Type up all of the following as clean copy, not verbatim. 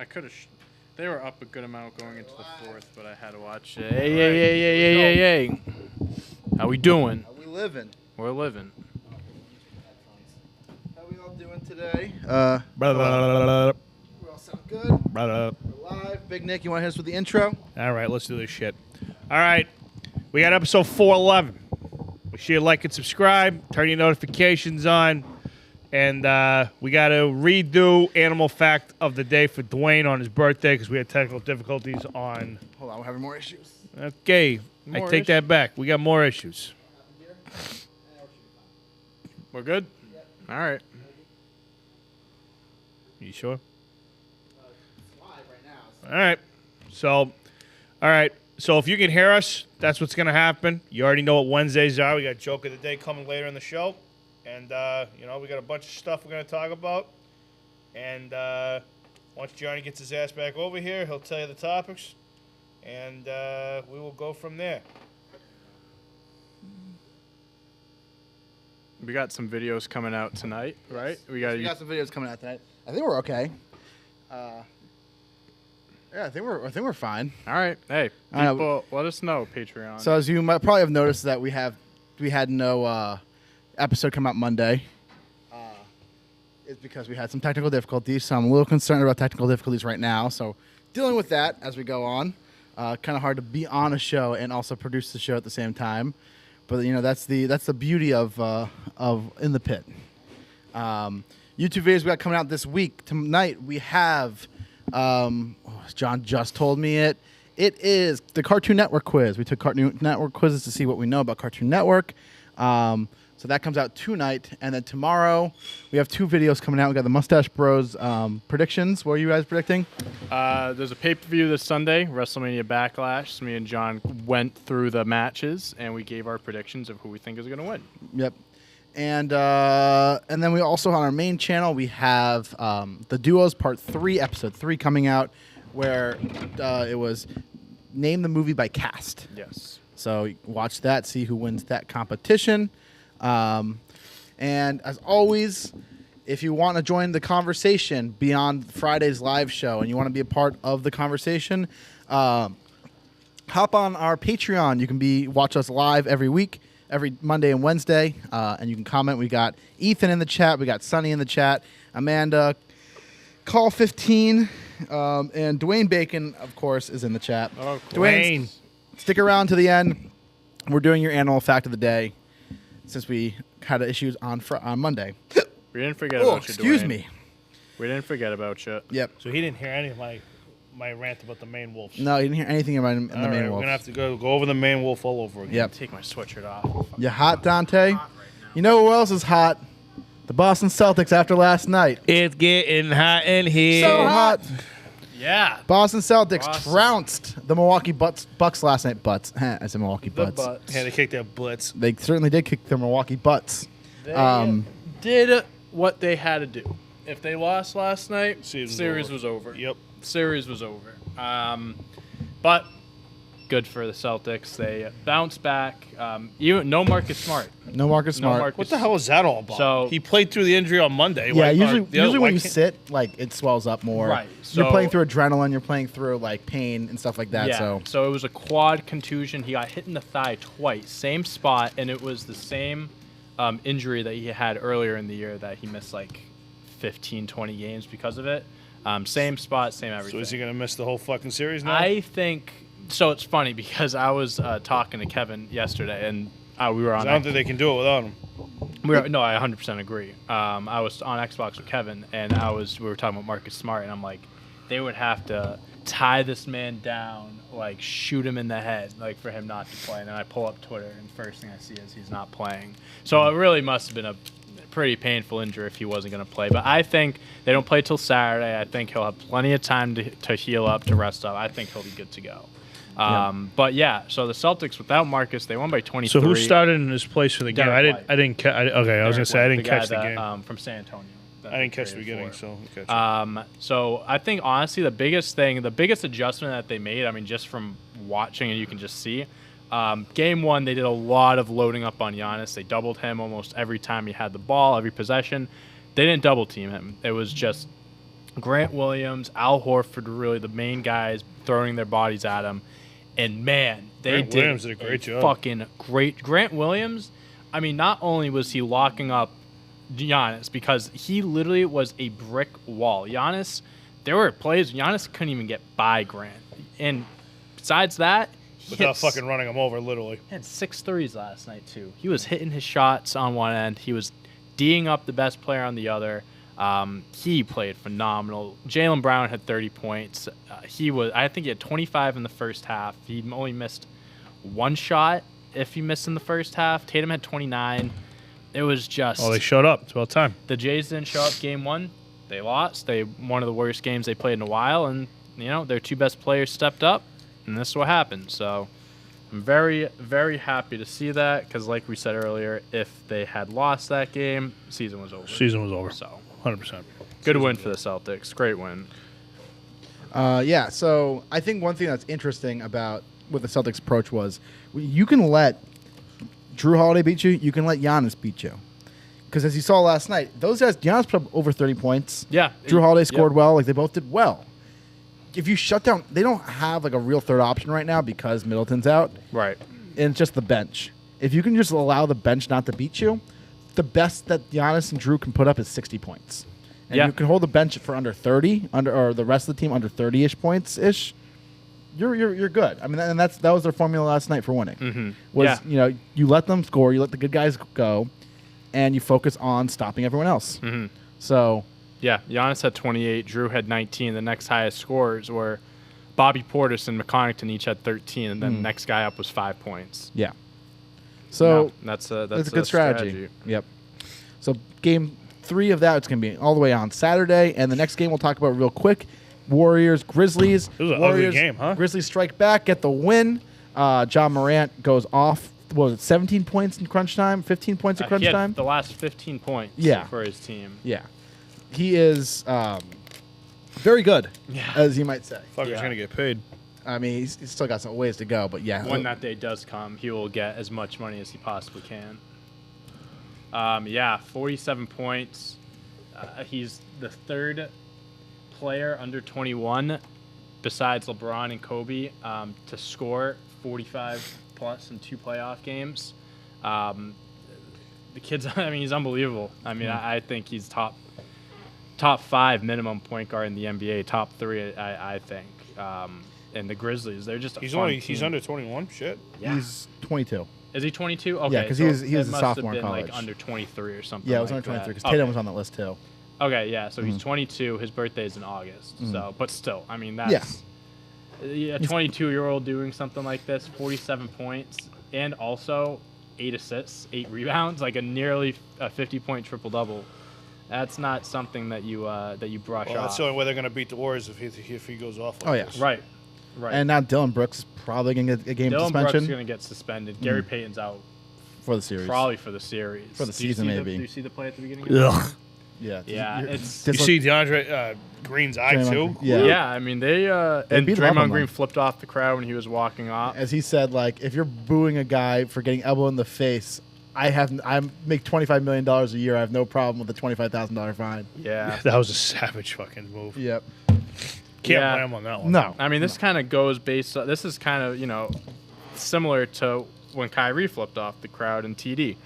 I could have. They were up a good amount going into the fourth, but I had to watch it. Hey. How we doing? How we living? We're living. How we all doing today? We all sound good. We're live. Big Nick, you want to hit us with the intro? All right, let's do this shit. All right, we got episode 411. Make sure you like and subscribe, turn your notifications on, and we got to redo Animal Fact of the Day for Dwayne on his birthday because we had technical difficulties on... Hold on, we're having more issues. Okay, I take that back. We got more issues. We're good? All right. You sure? It's live right now. All right. So if you can hear us, that's what's going to happen. You already know what Wednesdays are. We got Joke of the Day coming later in the show. And, we got a bunch of stuff we're going to talk about. And once Johnny gets his ass back over here, he'll tell you the topics. And we will go from there. We got some videos coming out tonight, right? We got some videos coming out tonight. I think we're okay. I think we're fine. All right. Hey, people, let us know, Patreon. So as you might probably have noticed that we had no episode come out Monday. It's because we had some technical difficulties. So I'm a little concerned about technical difficulties right now. So dealing with that as we go on. Kind of hard to be on a show and also produce the show at the same time. But that's the beauty of In the Pit. YouTube videos we got coming out this week. Tonight we have. John just told me it. It is the Cartoon Network quiz. We took Cartoon Network quizzes to see what we know about Cartoon Network. So that comes out tonight, and then tomorrow we have two videos coming out. We got the Mustache Bros predictions. What are you guys predicting? There's a pay-per-view this Sunday, WrestleMania Backlash. So me and John went through the matches, and we gave our predictions of who we think is going to win. Yep. And then we also on our main channel we have the Duos Part 3, Episode 3 coming out, where it was Name the Movie by Cast. Yes. So watch that, see who wins that competition. And as always, if you want to join the conversation beyond Friday's live show and you want to be a part of the conversation, hop on our Patreon. You can watch us live every week. Every Monday and Wednesday, and you can comment. We got Ethan in the chat. We got Sunny in the chat. Amanda, Call 15, and Dwayne Bacon, of course, is in the chat. Oh, Dwayne, stick around to the end. We're doing your animal fact of the day since we had issues on Monday. We didn't forget about you, excuse Dwayne. me. We didn't forget about you. Yep. So he didn't hear any of my rant about the main wolves. No, you didn't hear anything about the All main right, wolf. we're going to have to go over the main wolf all over again. Yep. Take my sweatshirt off. You hot, Dante? You know who else is hot? The Boston Celtics after last night. It's getting hot in here. So hot. Yeah. Boston Celtics Boston. trounced the Milwaukee Bucks last night. I said Milwaukee The Butts. butts. Yeah, they kicked their butts. They certainly did kick their Milwaukee Butts. They did what they had to do. If they lost last night, series was over. Yep. Series was over. But good for the Celtics. They bounced back. No Marcus Smart. No Marcus Smart. Marcus. What the hell is that all about? So- he played through the injury on Monday. Yeah, Why- usually the other- why when you can't- sit, it swells up more. Right, You're so- playing through adrenaline. You're playing through pain and stuff like that. Yeah. So it was a quad contusion. He got hit in the thigh twice, same spot, and it was the same injury that he had earlier in the year that he missed 15, 20 games because of it. Same spot, same everything. So is he going to miss the whole fucking series now? I think so. It's funny because I was talking to Kevin yesterday, and we were on. I don't think they can do it without him. No, I 100% agree. I was on Xbox with Kevin, and we were talking about Marcus Smart, and I'm like, they would have to tie this man down, shoot him in the head, for him not to play. And then I pull up Twitter, and first thing I see is he's not playing. So it really must have been a pretty painful injury if he wasn't going to play. But I think they don't play till Saturday. I think he'll have plenty of time to heal up, to rest up. I think he'll be good to go. But yeah, so the Celtics without Marcus, they won by 23. So who started in his place for the game? Derek I didn't. I was gonna say I didn't catch the game. From San Antonio. I didn't catch the beginning, so okay. So I think honestly the biggest adjustment that they made, just from watching and you can just see, game one they did a lot of loading up on Giannis. They doubled him almost every time he had the ball, every possession. They didn't double team him. It was just Grant Williams, Al Horford were really the main guys throwing their bodies at him. And, man, they Grant Williams did a great job. Fucking great. Grant Williams, I mean, not only was he locking up Giannis, because he literally was a brick wall. Giannis, there were plays Giannis couldn't even get by Grant. And besides that, Without fucking running him over, literally. he had 6 threes last night, too. He was hitting his shots on one end. He was D'ing up the best player on the other. He played phenomenal. Jaylen Brown had 30 points. I think he had 25 in the first half. He only missed one shot if he missed in the first half. Tatum had 29. It was just... Oh, they showed up. It's about time. The Jays didn't show up game 1. They lost. One of the worst games they played in a while, and their 2 best players stepped up, and this is what happened. So I'm very, very happy to see that because, like we said earlier, if they had lost that game, season was over. Season was over. So 100%. good win for the Celtics. Great win. Yeah, so I think one thing that's interesting about what the Celtics approach was, you can let Drew Holiday beat you, you can let Giannis beat you. Because as you saw last night, those guys, Giannis put up over 30 points. Yeah. Drew Holiday scored well. Like, they both did well. If you shut down, they don't have like a real third option right now because Middleton's out. Right. And it's just the bench. If you can just allow the bench not to beat you, the best that Giannis and Drew can put up is 60 points. And Yeah. you can hold the bench for under 30, or the rest of the team under 30-ish points-ish. You're good. I mean, and that was their formula last night for winning. Mm-hmm. Was Yeah. you let them score, you let the good guys go, and you focus on stopping everyone else. Mm-hmm. So Yeah, Giannis had 28. Drew had 19. The next highest scores were Bobby Portis and McConnington each had 13, and then the next guy up was 5 points. yeah. So No, that's a good strategy. Yep. So game 3 of that, it's going to be all the way on Saturday, and the next game we'll talk about real quick. Warriors, Grizzlies. This was an Warriors, ugly game, huh? Grizzlies strike back, get the win. John Morant goes off. What was it, 17 points in crunch time? 15 points in crunch He had time? the last 15 points Yeah. for his team. Yeah. He is very good, Yeah. as you might say. Fucker's Yeah. going to get paid. I mean, he's still got some ways to go, but yeah. When that day does come, he will get as much money as he possibly can. 47 points. He's the third player under 21 besides LeBron and Kobe to score 45 plus in 2 playoff games. The kid's, I mean, he's unbelievable. I mean, I think he's top 5 minimum point guard in the NBA, top 3, I think. And the Grizzlies, they're just a He's fun he's team. under 21. Shit. Yeah. He's 22. Is he 22? Okay, 'cause so he was it a must sophomore in have been college. like under 23 or something. Yeah, it was like under 23 that. because Tatum Okay. was on that list too. Okay, yeah, so he's 22. His birthday's in August. So, but still, I mean, Yeah. that's a 22-year-old doing something like this, 47 points, and also 8 assists, 8 rebounds, like a nearly 50-point triple-double. That's not something that you brush Well, that's off. the only way they're going to beat the Warriors if he goes off like Oh, yeah. this. Right. And now Dylan Brooks is probably going to get a game Dylan suspension Brooks is going to get suspended. Gary Payton's out for the series. probably for the series. For the Do you season, see maybe. Do you see the play at the beginning? Of the Ugh. Yeah. Yeah, You're- it's- You Dis- see DeAndre Green's eye, Draymond too? Green. Yeah. Yeah, I mean and beat him up on Draymond Green them. flipped off the crowd when he was walking off. As he said, like, if you're booing a guy for getting elbow in the face, I make $25 million a year. I have no problem with a $25,000 fine. Yeah. That was a savage fucking move. Yep. Can't Yeah. blame him on that one. No. I mean, this kind of goes based on, this is kind of, similar to when Kyrie flipped off the crowd in TD.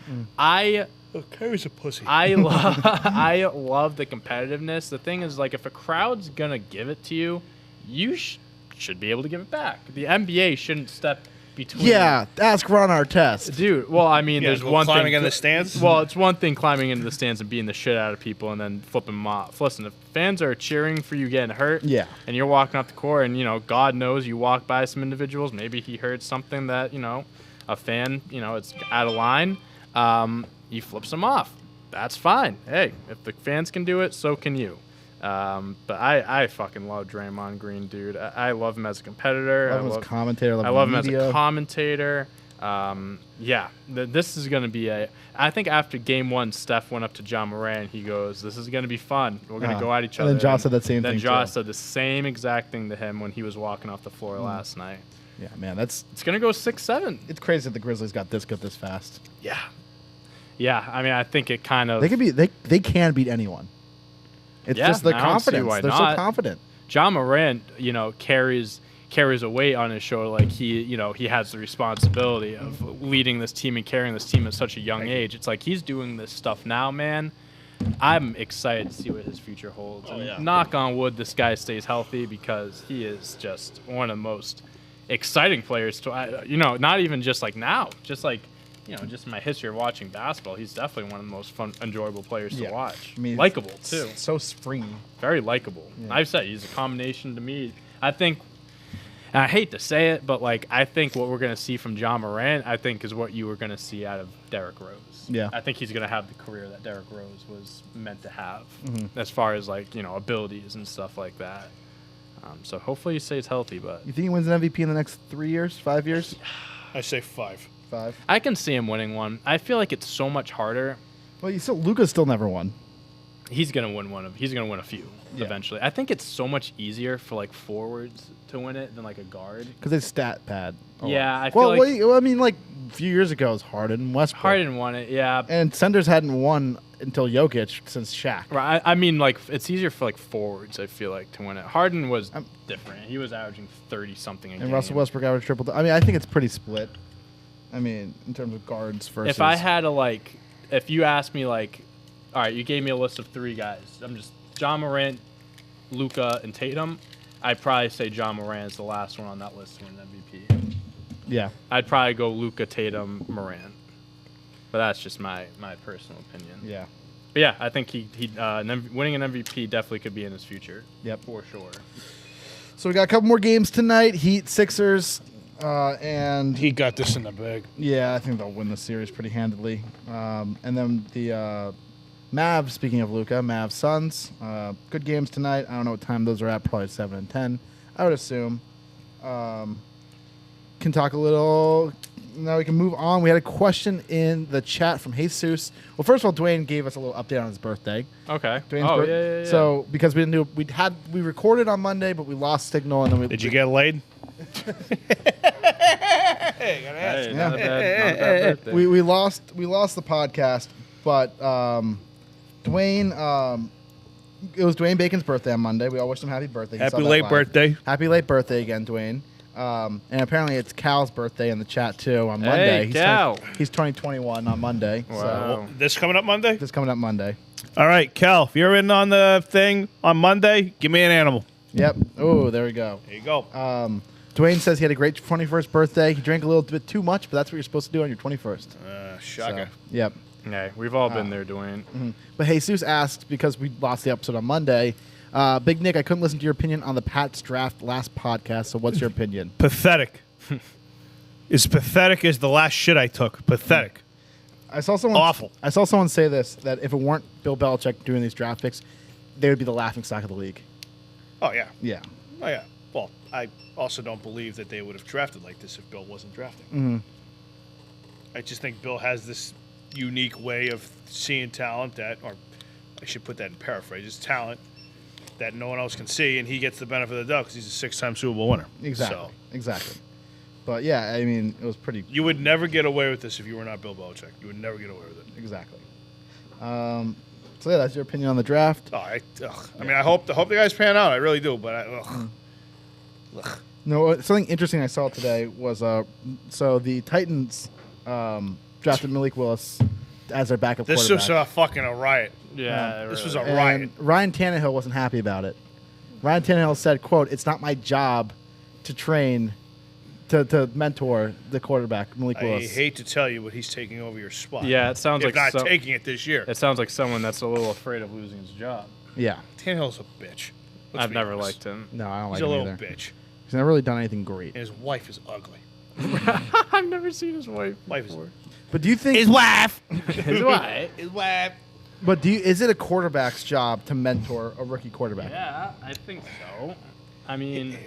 Look, Kyrie's a pussy. I love the competitiveness. The thing is, like, if a crowd's going to give it to you, you should be able to give it back. The NBA shouldn't step between. Yeah. Ask Ron Artest. Dude, well, I mean, Yeah, there's go one climbing thing. in the stands? Well, it's one thing climbing into the stands and beating the shit out of people and then flipping them off. Listen, if fans are cheering for you getting hurt, Yeah. and you're walking up the court, and God knows you walk by some individuals, maybe he heard something that a fan, it's out of line. He flips them off. That's fine. Hey, if the fans can do it, so can you. But I fucking love Draymond Green, dude. I love him as a competitor. Love him as a commentator. I love him as media. a commentator. This is going to be I think after game 1, Steph went up to John Moran. He goes, "This is going to be fun. We're going to go at each And other." then Josh said that same Then thing, Josh too. said the same exact thing to him when he was walking off the floor last night. Yeah, man. It's It's going to go 6-7. crazy that the Grizzlies got this good this fast. Yeah. Yeah, I mean, I think it kind of... They can beat anyone. It's Yeah, just the I don't see confidence. why They're not. so confident. John Morant, carries a weight on his shoulder. Like he has the responsibility of leading this team and carrying this team at such a young age. It's like he's doing this stuff now, man. I'm excited to see what his future holds. Oh, And yeah. knock on wood, this guy stays healthy because he is just one of the most exciting players to, not even just like now, just like, just my history of watching basketball. He's definitely one of the most fun, enjoyable players Yeah. to watch. I mean, Likeable too. So springy. Very likable. Yeah. I've said he's a combination to me. I think, and I hate to say it, but like I think what we're gonna see from John Morant, I think, is what you were gonna see out of Derrick Rose. Yeah. I think he's gonna have the career that Derrick Rose was meant to have, Mm-hmm. as far as like abilities and stuff like that. So hopefully he stays healthy, but You think he wins an MVP in the next 3 years, 5 years? I say 5. 5. I can see him winning one. I feel like it's so much harder. Well, Luka's still never won. He's gonna win one of. He's gonna win a few Yeah. eventually. I think it's so much easier for like forwards to win it than like a guard. Because they stat pad. Yeah, I feel like I mean, like a few years ago, it was Harden, Westbrook. Harden won it. Yeah, And centers hadn't won until Jokic since Shaq. right. I mean, like it's easier for like forwards. I feel like to win it. Harden was I'm- different. He was averaging 30 something a game. And Russell Westbrook averaged triple. I mean, I think it's pretty split. I mean, in terms of guards versus. If I had if you asked me like, all right, you gave me a list of 3 guys. I'm just John Morant, Luka, and Tatum. I'd probably say John Morant is the last one on that list to win MVP. Yeah. I'd probably go Luka, Tatum, Morant. But that's just my personal opinion. Yeah. But yeah, I think winning an MVP definitely could be in his future. Yep. For sure. So we got a couple more games tonight. Heat, Sixers, and He got this in the bag. yeah, I think they'll win the series pretty handedly. And then the Mavs. Speaking of Luka, Mavs Suns. Good games tonight. I don't know what time those are at. Probably 7 and 10. I would assume. Can talk a little. Now we can move on. We had a question in the chat from Jesus. Well, first of all, Dwayne gave us a little update on his birthday. Okay. Dwayne's Oh, birth- yeah. So because we didn't do, we recorded on Monday, but we lost signal, and then we Did you get laid? Hey, gotta ask. Hey, Yeah. not a bad birthday. we lost the podcast, but Dwayne. It was Dwayne Bacon's birthday on Monday. We all wished him happy birthday. He saw Happy that late live. birthday. Happy late birthday again, Dwayne. And apparently it's Cal's birthday in the chat too on Hey, Monday. Cal. He's 2021 on Monday. Wow. So This coming up Monday? this coming up Monday. All right, Cal, if you're in on the thing on Monday, give me an animal. Yep. Oh, there we go. There you go. Dwayne says he had a great 21st birthday. He drank a little bit too much, but that's what you're supposed to do on your 21st. Shocker. So, yep. Hey, we've all been there, Dwayne. But Jesus asked, because we lost the episode on Monday, Big Nick, I couldn't listen to your opinion on the Pats draft last podcast, so what's your opinion? Pathetic. As pathetic as the last shit I took. Pathetic. I saw someone Awful. I saw someone say this, that if it weren't Bill Belichick doing these draft picks, they would be the laughing stock of the league. Oh, yeah. Yeah. Oh, yeah. Well, I also don't believe that they would have drafted like this if Bill wasn't drafting. Mm-hmm. I just think Bill has this unique way of seeing talent that, or I should put that in paraphrase, talent that no one else can see, and he gets the benefit of the doubt because he's a 6-time Super Bowl winner. Exactly. So Exactly. But yeah, I mean, it was pretty you would never get away with this if you were not Bill Belichick. You would never get away with it. exactly. So yeah, that's your opinion on the draft. Oh, I mean, I hope the guys pan out. I really do, but ugh. No, something interesting I saw today was so the Titans drafted Malik Willis as their backup This quarterback. was fucking a riot. Yeah, This really. was a And riot. Ryan Tannehill wasn't happy about it. Ryan Tannehill said, quote, "It's not my job to train, to mentor the quarterback, Malik I Willis." hate to tell you, but he's taking over your spot. Yeah, it sounds if like not taking it this year. it sounds like someone that's a little afraid of losing his job. Yeah. Tannehill's a bitch. Let's I've be never honest. liked him. No, I don't He's like a him little either. bitch, He's never really done anything great. and his wife is ugly. I've never seen his wife. Wife is before. But do you think wife. His wife. His wife. But is it a quarterback's job to mentor a rookie quarterback? Yeah, I think so. I mean,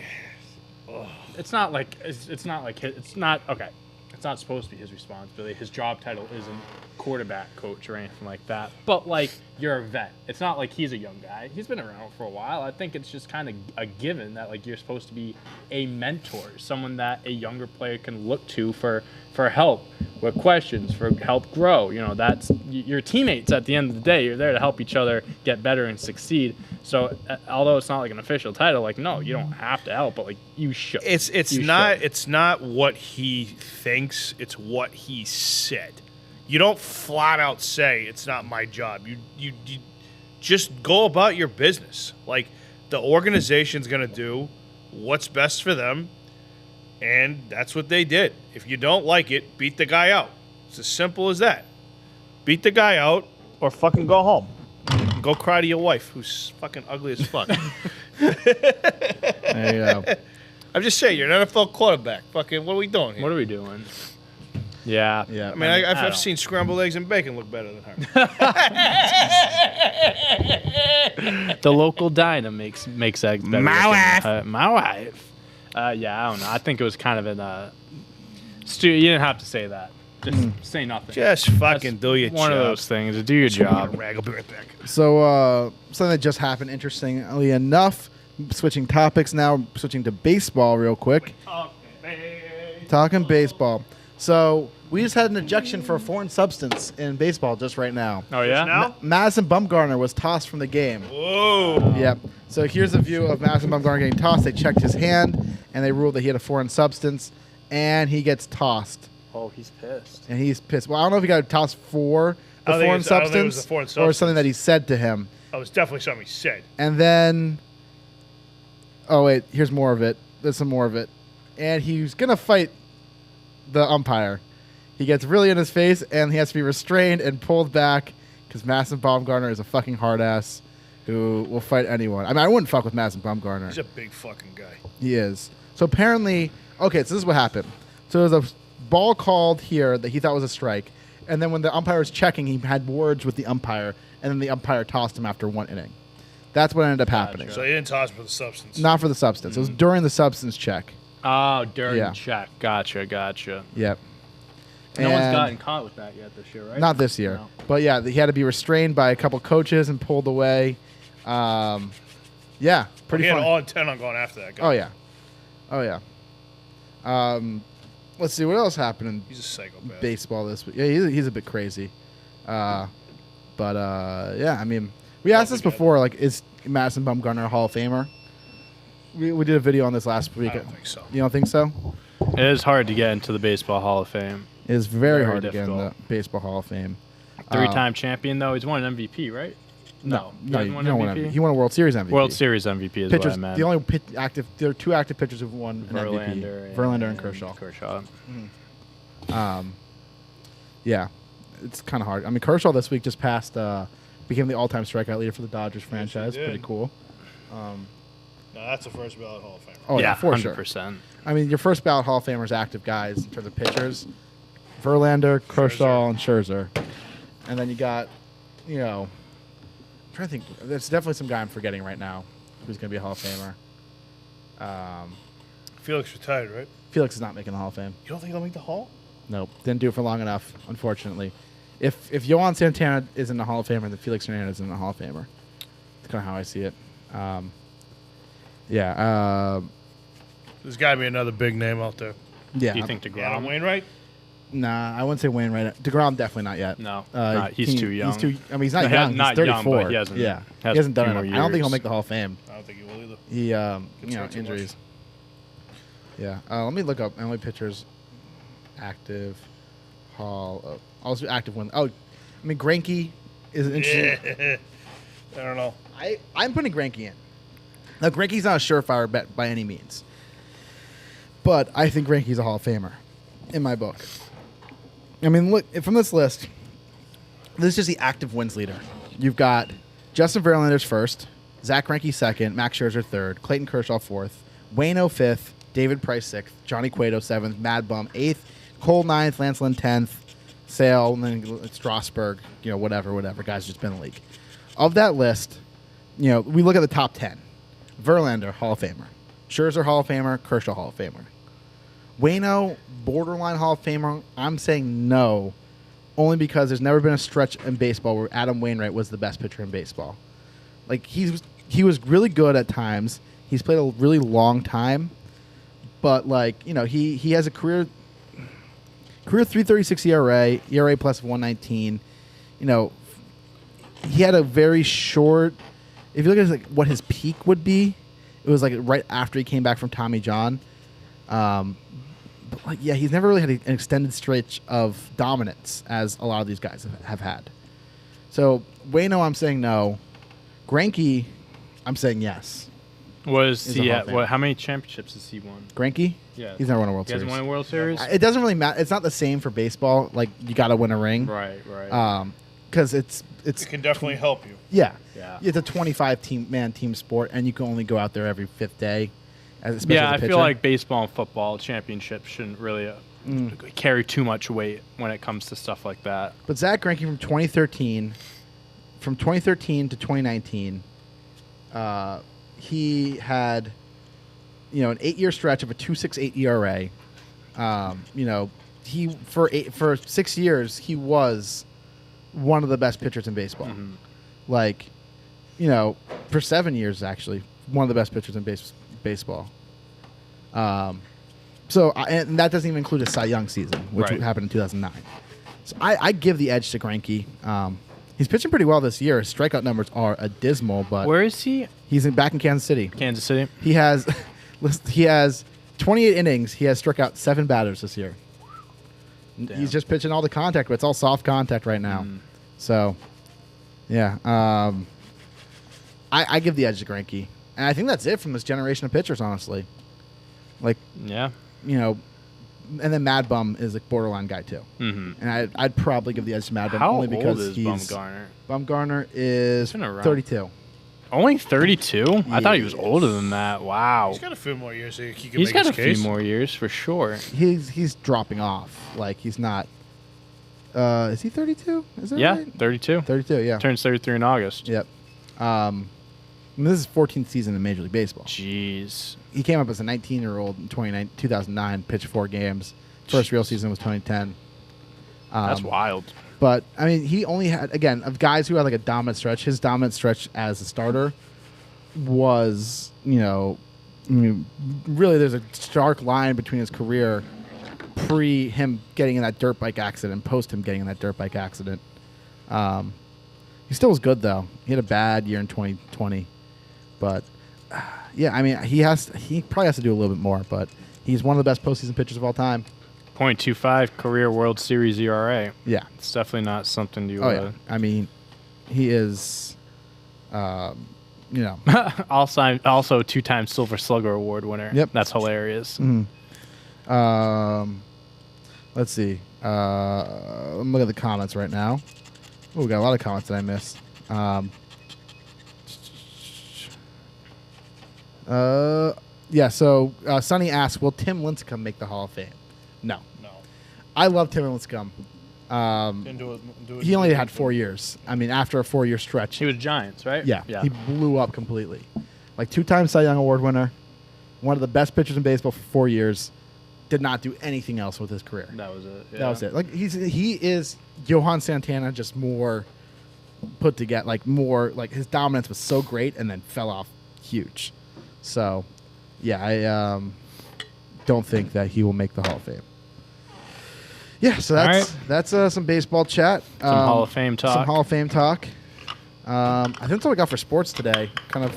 it's not like it's not like it's not okay. It's not supposed to be his responsibility. His job title isn't quarterback coach or anything like that. But like, you're a vet. It's not like he's a young guy. He's been around for a while. I think it's just kind of a given that like you're supposed to be a mentor, someone that a younger player can look to for help with questions for help grow. You know, that's your teammates at the end of the day. You're there to help each other get better and succeed. So although it's not like an official title, like, no, you don't have to help, but like you should. It's not what he thinks, it's what he said. You don't flat out say it's not my job. You just go about your business. Like, the organization's going to do what's best for them, and that's what they did. If you don't like it, beat the guy out. It's as simple as that. Beat the guy out or fucking go home. Go cry to your wife, who's fucking ugly as fuck. There you go. I'm just saying, you're an NFL quarterback. Fucking, what are we doing here? What are we doing? Yeah. Yeah. I mean, I've don't. seen scrambled eggs and bacon look better than her. The local diner makes eggs better. My wife. My wife. Yeah, I don't know. I think it was kind of in Stu, you didn't have to say that. Just say nothing. Just fucking do your One job. of those things. Do your job. Rag, I'll be right back. So something that just happened, interestingly enough, switching topics now, switching to baseball real quick. Talking baseball. So we just had an ejection for a foreign substance in baseball just right now. Oh, yeah? Now? Madison Bumgarner was tossed from the game. Whoa. Yep. So here's a view of Madison Bumgarner getting tossed. They checked his hand, and they ruled that he had a foreign substance, and he gets tossed. Oh, he's pissed. And he's pissed. Well, I don't know if he got tossed for the I don't think foreign it's- I don't think it was substance the foreign or substance. something that he said to him. That was definitely something he said. And then, oh wait, here's more of it. There's some more of it. And he's gonna fight the umpire. He gets really in his face, and he has to be restrained and pulled back because Madison Bumgarner is a fucking hard ass who will fight anyone. I mean, I wouldn't fuck with Madison Bumgarner. He's a big fucking guy. He is. So apparently, okay, so this is what happened. So there was a ball called here that he thought was a strike, and then when the umpire was checking, he had words with the umpire, and then the umpire tossed him after one inning. That's what ended up happening. So he didn't toss for the substance. Not for the substance. It was during the substance check. Oh, during Yeah. check. Gotcha. Yep. No one's And- gotten caught with that yet this year, right? Not this year. No. But yeah, he had to be restrained by a couple coaches and pulled away. Yeah, pretty He had fun. all intent on going after that guy. Oh yeah. Let's see what else happened in He's a psychopath. baseball this week. Yeah, he's a bit crazy. Yeah, I mean, we asked this before. Like, is Madison Bumgarner a Hall of Famer? We did a video on this last week. I don't think so. You don't think so? It is hard to get into the Baseball Hall of Fame. It is very, Very hard to get in the difficult. Baseball Hall of Fame. Three-time champion, though. He's won an MVP, right? No, He you hasn't won don't MVP? want MVP. He won a World Series MVP. World Series MVP is what pitchers. I meant. The only there are two active pitchers who've won an MVP. Verlander and Kershaw. Yeah, it's kind of hard. I mean, Kershaw this week just passed, became the all-time strikeout leader for the Dodgers franchise. did. Pretty cool. No, that's the first ballot Hall of Famer. Oh yeah, for 100%. sure. I mean, your first ballot Hall of Famers active guys in terms of pitchers: Verlander, Kershaw, and Scherzer. And then you got, you know, I'm trying to think. There's definitely some guy I'm forgetting right now who's going to be a Hall of Famer. Felix retired, right? Felix is not making the Hall of Fame. You don't think he'll make the Hall? Nope, didn't do it for long enough, unfortunately. If Yohan Santana is in the Hall of Famer, then Felix Hernandez is in the Hall of Famer. That's kind of how I see it. There's got to be another big name out there. Yeah. Do you think Adam DeGrom? Wainwright? Nah, I wouldn't say Wainwright. DeGrom definitely not yet. No, he's too young. He's too. I mean, he's not No, young. not he's young, 34. but he hasn't- yeah, has he hasn't a done few it. more I don't think he'll years. make the Hall of Fame. I don't think he will either. He, Gets hurt too injuries. much. Yeah. Let me look up MLB pitchers active Hall of. Also active one. Oh, I mean Greinke is an interesting. I don't know. I'm putting Greinke in. Now Greinke's not a surefire bet by any means, but I think Greinke's a Hall of Famer in my book. I mean, look from this list. This is just the active wins leader. You've got Justin Verlander's first, Zach Greinke second, Max Scherzer third, Clayton Kershaw fourth, Waino fifth, David Price sixth, Johnny Cueto seventh, Mad Bum eighth, Cole ninth, Lance Lynn 10th, Sale, and then Strasburg, whatever. Guys just been in the league. Of that list, we look at the top 10. Verlander, Hall of Famer. Scherzer, Hall of Famer. Kershaw, Hall of Famer. Waino, borderline Hall of Famer. I'm saying no, only because there's never been a stretch in baseball where Adam Wainwright was the best pitcher in baseball. Like, he was really good at times. He's played a really long time, but he has a career. career 3.36 ERA plus 119. You know, he had a very short. If you look at what his peak would be, it was like right after he came back from Tommy John. But like, yeah, he's never really had an extended stretch of dominance as a lot of these guys have had. So Waino, I'm saying no. Greinke, I'm saying yes. Was He's he a Hall at, of Famer. how many championships has he won? Greinke? Yeah. He's never won a World He hasn't Series. won a World Series? It doesn't really matter. It's not the same for baseball. Like, you got to win a ring. Right, right. Because it's It can definitely help you. yeah. Yeah. It's a 25 team sport, and you can only go out there every fifth day. Especially Yeah, as a I pitcher. feel like baseball and football championships shouldn't really carry too much weight when it comes to stuff like that. But Zach Greinke from 2013 to 2019, he had, you know, an 8-year stretch of a 2.68 ERA. You know, he for 6 years he was one of the best pitchers in baseball. Mm-hmm. Like, you know, for 7 years actually, one of the best pitchers in baseball. And that doesn't even include a Cy Young season, which Right. happened in 2009. So I give the edge to Greinke. He's pitching pretty well this year. His strikeout numbers are abysmal, but Where is he? he's back in Kansas City. Kansas City? He has 28 innings. He has struck out 7 batters this year. Damn. He's just pitching all the contact, but it's all soft contact right now. So, yeah, I give the edge to Greinke, and I think that's it from this generation of pitchers. Honestly, like, Yeah. you know, and then Mad Bum is a borderline guy too, Mm-hmm. and I'd probably give the edge to Mad Bum How only because old is he's Bumgarner? Bumgarner is He's been around. 32. Only 32? I thought he was Yes. older than that. Wow. He's got a few more years so he can He's make got a his case. few more years for sure. He's dropping off. Like, he's not. Is he 32? Is that Yeah, right? 32. 32. Yeah. Turns 33 in August. Yep. And this is his 14th season in Major League Baseball. Jeez. He came up as a 19-year-old in 2009, pitched 4 games. First real season was 2010. That's wild. But, I mean, he only had, again, of guys who had like a dominant stretch, his dominant stretch as a starter was, you know, I mean, really there's a stark line between his career pre him getting in that dirt bike accident, post him getting in that dirt bike accident. He still was good, though. He had a bad year in 2020. But, yeah, I mean, he probably has to do a little bit more, but he's one of the best postseason pitchers of all time. .25 career World Series ERA. Yeah. It's definitely not something to. Oh, yeah. I mean, he is, you know. also 2-time Silver Slugger Award winner. Yep. That's hilarious. Let's see. I'm looking at the comments right now. Oh, we got a lot of comments that I missed. Yeah, so Sonny asks, will Tim Lincecum make the Hall of Fame? No. No. I love Tim Lincecum. Didn't do it. He only had 4 years. I mean, after a 4-year stretch. He was Giants, right? Yeah, Yeah. he blew up completely. Like 2-time Cy Young Award winner, one of the best pitchers in baseball for 4 years, did not do anything else with his career. That was it. That was it. Like he is Johan Santana, just more put together. Like more like his dominance was so great and then fell off huge. So, yeah, I don't think that he will make the Hall of Fame. Yeah, so that's some baseball chat. Some Hall of Fame talk. Some Hall of Fame talk. I think that's all we got for sports today. Kind of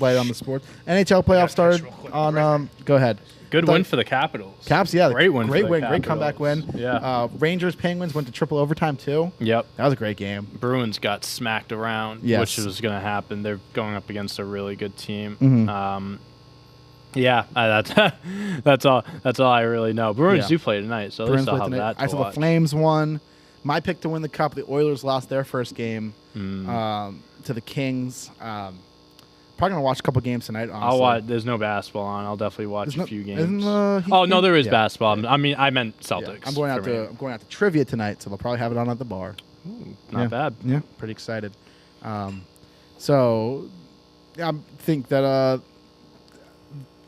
light on the sports. NHL playoffs started real quick. on. Go ahead. Good Thought- win for the Capitals. Caps, yeah, Great win. great for the win, great Capitals. comeback win. Yeah. Rangers Penguins went to triple overtime too. Yep. That was a great game. Bruins got smacked around, Yes. which was going to happen. They're going up against a really good team. Mhm. Yeah, that's that's all. That's all I really know. Bruins Yeah. do play tonight, so at Bruins least I'll played have tonight. that. To I saw watch. the Flames won. My pick to win the cup. The Oilers lost their first game to the Kings. Probably gonna watch a couple games tonight. Honestly. I'll watch. There's no basketball on. I'll definitely watch There's a no- few isn't games. the Heat Oh no, game? there is Yeah. basketball. I mean, I meant Yeah. Celtics. I'm going out to trivia tonight, so they'll probably have it on at the bar. Not Yeah. bad. Yeah, pretty excited. So I think that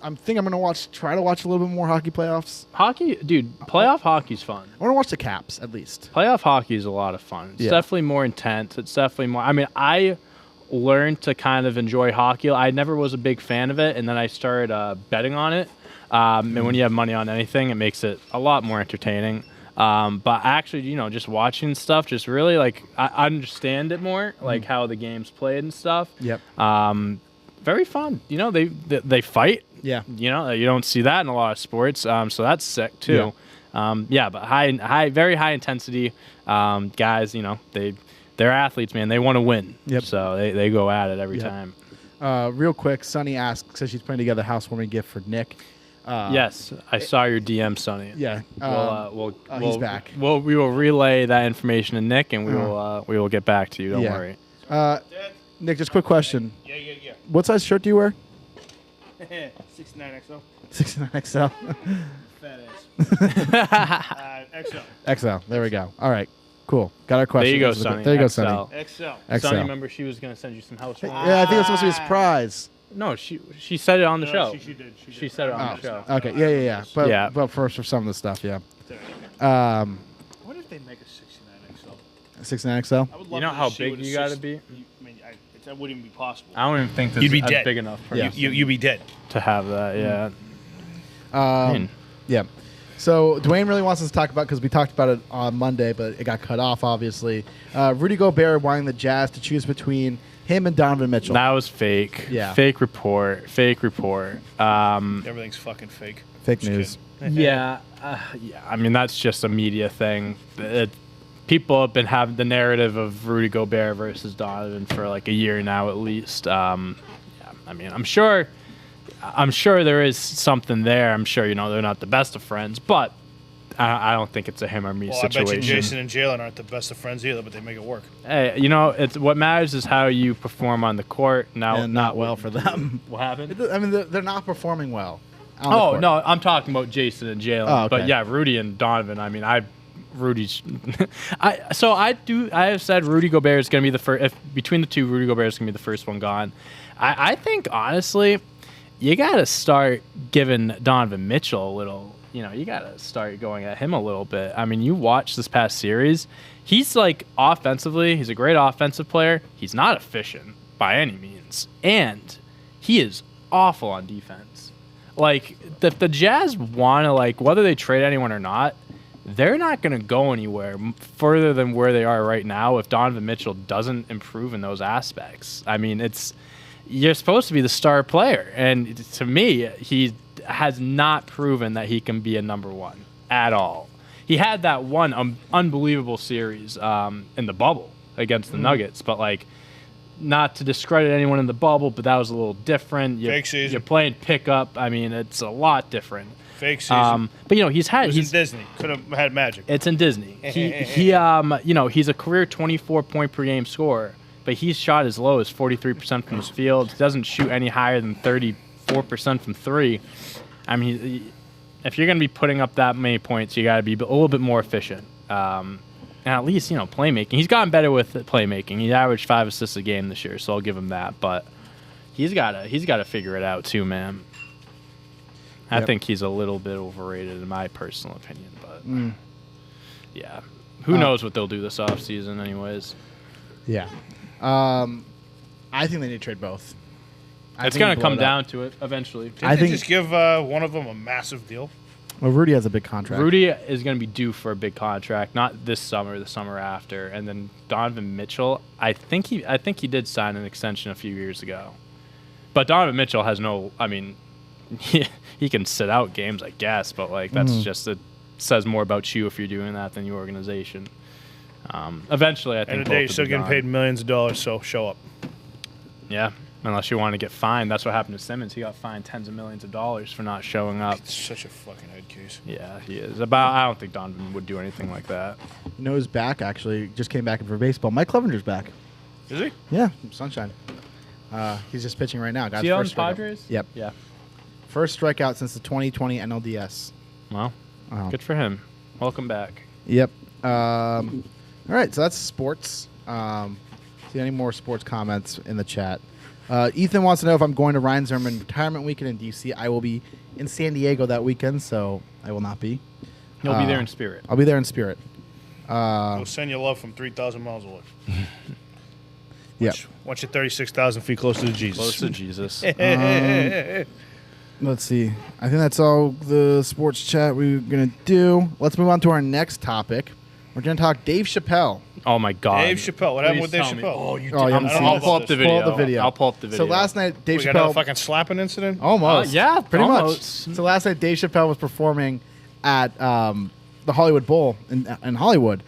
I'm gonna try to watch a little bit more hockey playoffs. Hockey, dude. Playoff hockey's fun. I want to watch the Caps at least. Playoff hockey is a lot of fun. It's Yeah. definitely more intense. It's definitely more. I mean, I learned to kind of enjoy hockey. I never was a big fan of it, and then I started betting on it. And when you have money on anything, it makes it a lot more entertaining. But actually, just watching stuff, just really like I understand it more, like how the game's played and stuff. Yep. Very fun. They fight. Yeah. You don't see that in a lot of sports. So that's sick too. But very high intensity guys. They're athletes, man. They want to win. Yep. So they go at it every time. Real quick, Sunny says she's putting together a housewarming gift for Nick. Yes, I saw your DM, Sonny. Yeah. He's back. We will relay that information to Nick, and we will get back to you. Don't worry. Nick, just a quick question. Yeah. What size shirt do you wear? 69XL. 69XL. Fat ass. XL. XL. There we go. All right. Cool. Got our question. There you go, Sonny. There you go, XL. Sonny. XL. XL. Sonny, remember she was going to send you some house. Yeah, I think it's supposed to be a surprise. No, she said it on the show. She did. She said it on the show. Okay. Yeah. But for some of the stuff, yeah. What if they make a 69XL? 69XL. I would love You know to how see big what a you got to six- be? That wouldn't even be possible. I don't even think this You'd be is dead. big enough for Yeah. us You'd be dead. to have that. Yeah. Yeah. So Dwayne really wants us to talk about, because we talked about it on Monday, but it got cut off, obviously. Rudy Gobert wanting the Jazz to choose between him and Donovan Mitchell. That was fake. Yeah. Fake report. Everything's fucking fake. Fake Just news. kidding. Yeah. I mean, that's just a media thing. People have been having the narrative of Rudy Gobert versus Donovan for like a year now, at least. I mean, I'm sure there is something there. I'm sure they're not the best of friends, but I don't think it's a him or me Well, situation. I bet you Jason and Jalen aren't the best of friends either, but they make it work. Hey, it's what matters is how you perform on the court. Now, And not well for them. What happened? I mean, they're not performing well. on the Oh court. no, I'm talking about Jason and Jalen. Oh, okay. But yeah, Rudy and Donovan. I mean, Rudy's. I have said Rudy Gobert is going to be the first. If between the two, Rudy Gobert is going to be the first one gone. I think honestly, you got to start giving Donovan Mitchell a little. You got to start going at him a little bit. I mean, you watch this past series. He's like offensively, he's a great offensive player. He's not efficient by any means, and he is awful on defense. Like if the Jazz want to, like, whether they trade anyone or not, they're not going to go anywhere further than where they are right now if Donovan Mitchell doesn't improve in those aspects. I mean, you're supposed to be the star player, and to me, he has not proven that he can be a number one at all. He had that one unbelievable series in the bubble against the Nuggets, but like, not to discredit anyone in the bubble, but that was a little different. Fake season. You're playing pickup. I mean, it's a lot different. Fake season. But he's it was in Disney. Could have had magic. It's in Disney. He's a career 24-point per game scorer, but he's shot as low as 43% from his field. He doesn't shoot any higher than 34% from three. I mean, if you're going to be putting up that many points, you got to be a little bit more efficient. And at least, playmaking. He's gotten better with playmaking. He averaged 5 assists a game this year, so I'll give him that. But he's got to figure it out too, man. I think he's a little bit overrated in my personal opinion, but yeah. Who knows what they'll do this offseason anyways. Yeah. I think they need to trade both. It's going to come down to it eventually. Didn't they just give one of them a massive deal? Well, Rudy has a big contract. Rudy is going to be due for a big contract, not this summer, the summer after. And then Donovan Mitchell, I think he did sign an extension a few years ago. But Donovan Mitchell has he can sit out games, I guess, but like that's just, it says more about you if you're doing that than your organization. Eventually, I think. And today you're still getting paid millions of dollars, so show up. Yeah, unless you want to get fined. That's what happened to Simmons. He got fined tens of millions of dollars for not showing up. It's such a fucking head case. Yeah, he is. I don't think Donovan would do anything like that. Who's back, actually. Just came back in for baseball. Mike Clevenger's back. Is he? Yeah, Sunshine. He's just pitching right now. Got Is he his on first the strikeout. Padres? Yep. Yeah. First strikeout since the 2020 NLDS. Well, good for him. Welcome back. Yep. All right, so that's sports. See any more sports comments in the chat? Ethan wants to know if I'm going to Ryan Zimmerman retirement weekend in DC. I will be in San Diego that weekend, so I will not be. He'll be there in spirit. I'll be there in spirit. We'll send you love from 3,000 miles away. Yeah. Once you're 36,000 feet closer to Jesus. Close to Jesus. Let's see. I think that's all the sports chat we're going to do. Let's move on to our next topic. We're going to talk Dave Chappelle. Oh my God. Dave Chappelle. What happened with Dave Please tell me. Chappelle? Oh, you Oh, you haven't I don't seen know I'll this? pull about up the this. video. Pull up the video. I'll pull up the video. So last night, Dave We got another Chappelle... fucking slapping incident? Almost. Yeah, pretty almost. much. So last night, Dave Chappelle was performing at the Hollywood Bowl in Hollywood,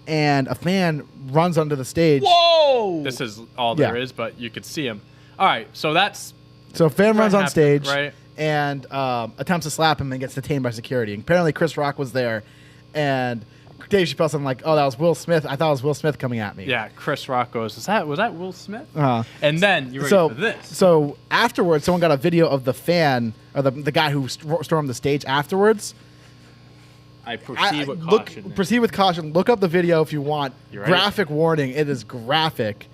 and a fan runs onto the stage. Whoa! This is all there Yeah. is, but you could see him. All right, so that's So a fan runs on happened, stage right? and attempts to slap him and gets detained by security. And apparently, Chris Rock was there, and Dave Chappelle said, like, "Oh, that was Will Smith. I thought it was Will Smith coming at me." yeah. Chris Rock goes, was that Will Smith? Uh, And then you ready so for this? so afterwards, someone got a video of the fan or the guy who stormed the stage afterwards. I proceed with Look, caution. proceed with caution. Look up the video if you want. You ready? Graphic warning. It is graphic.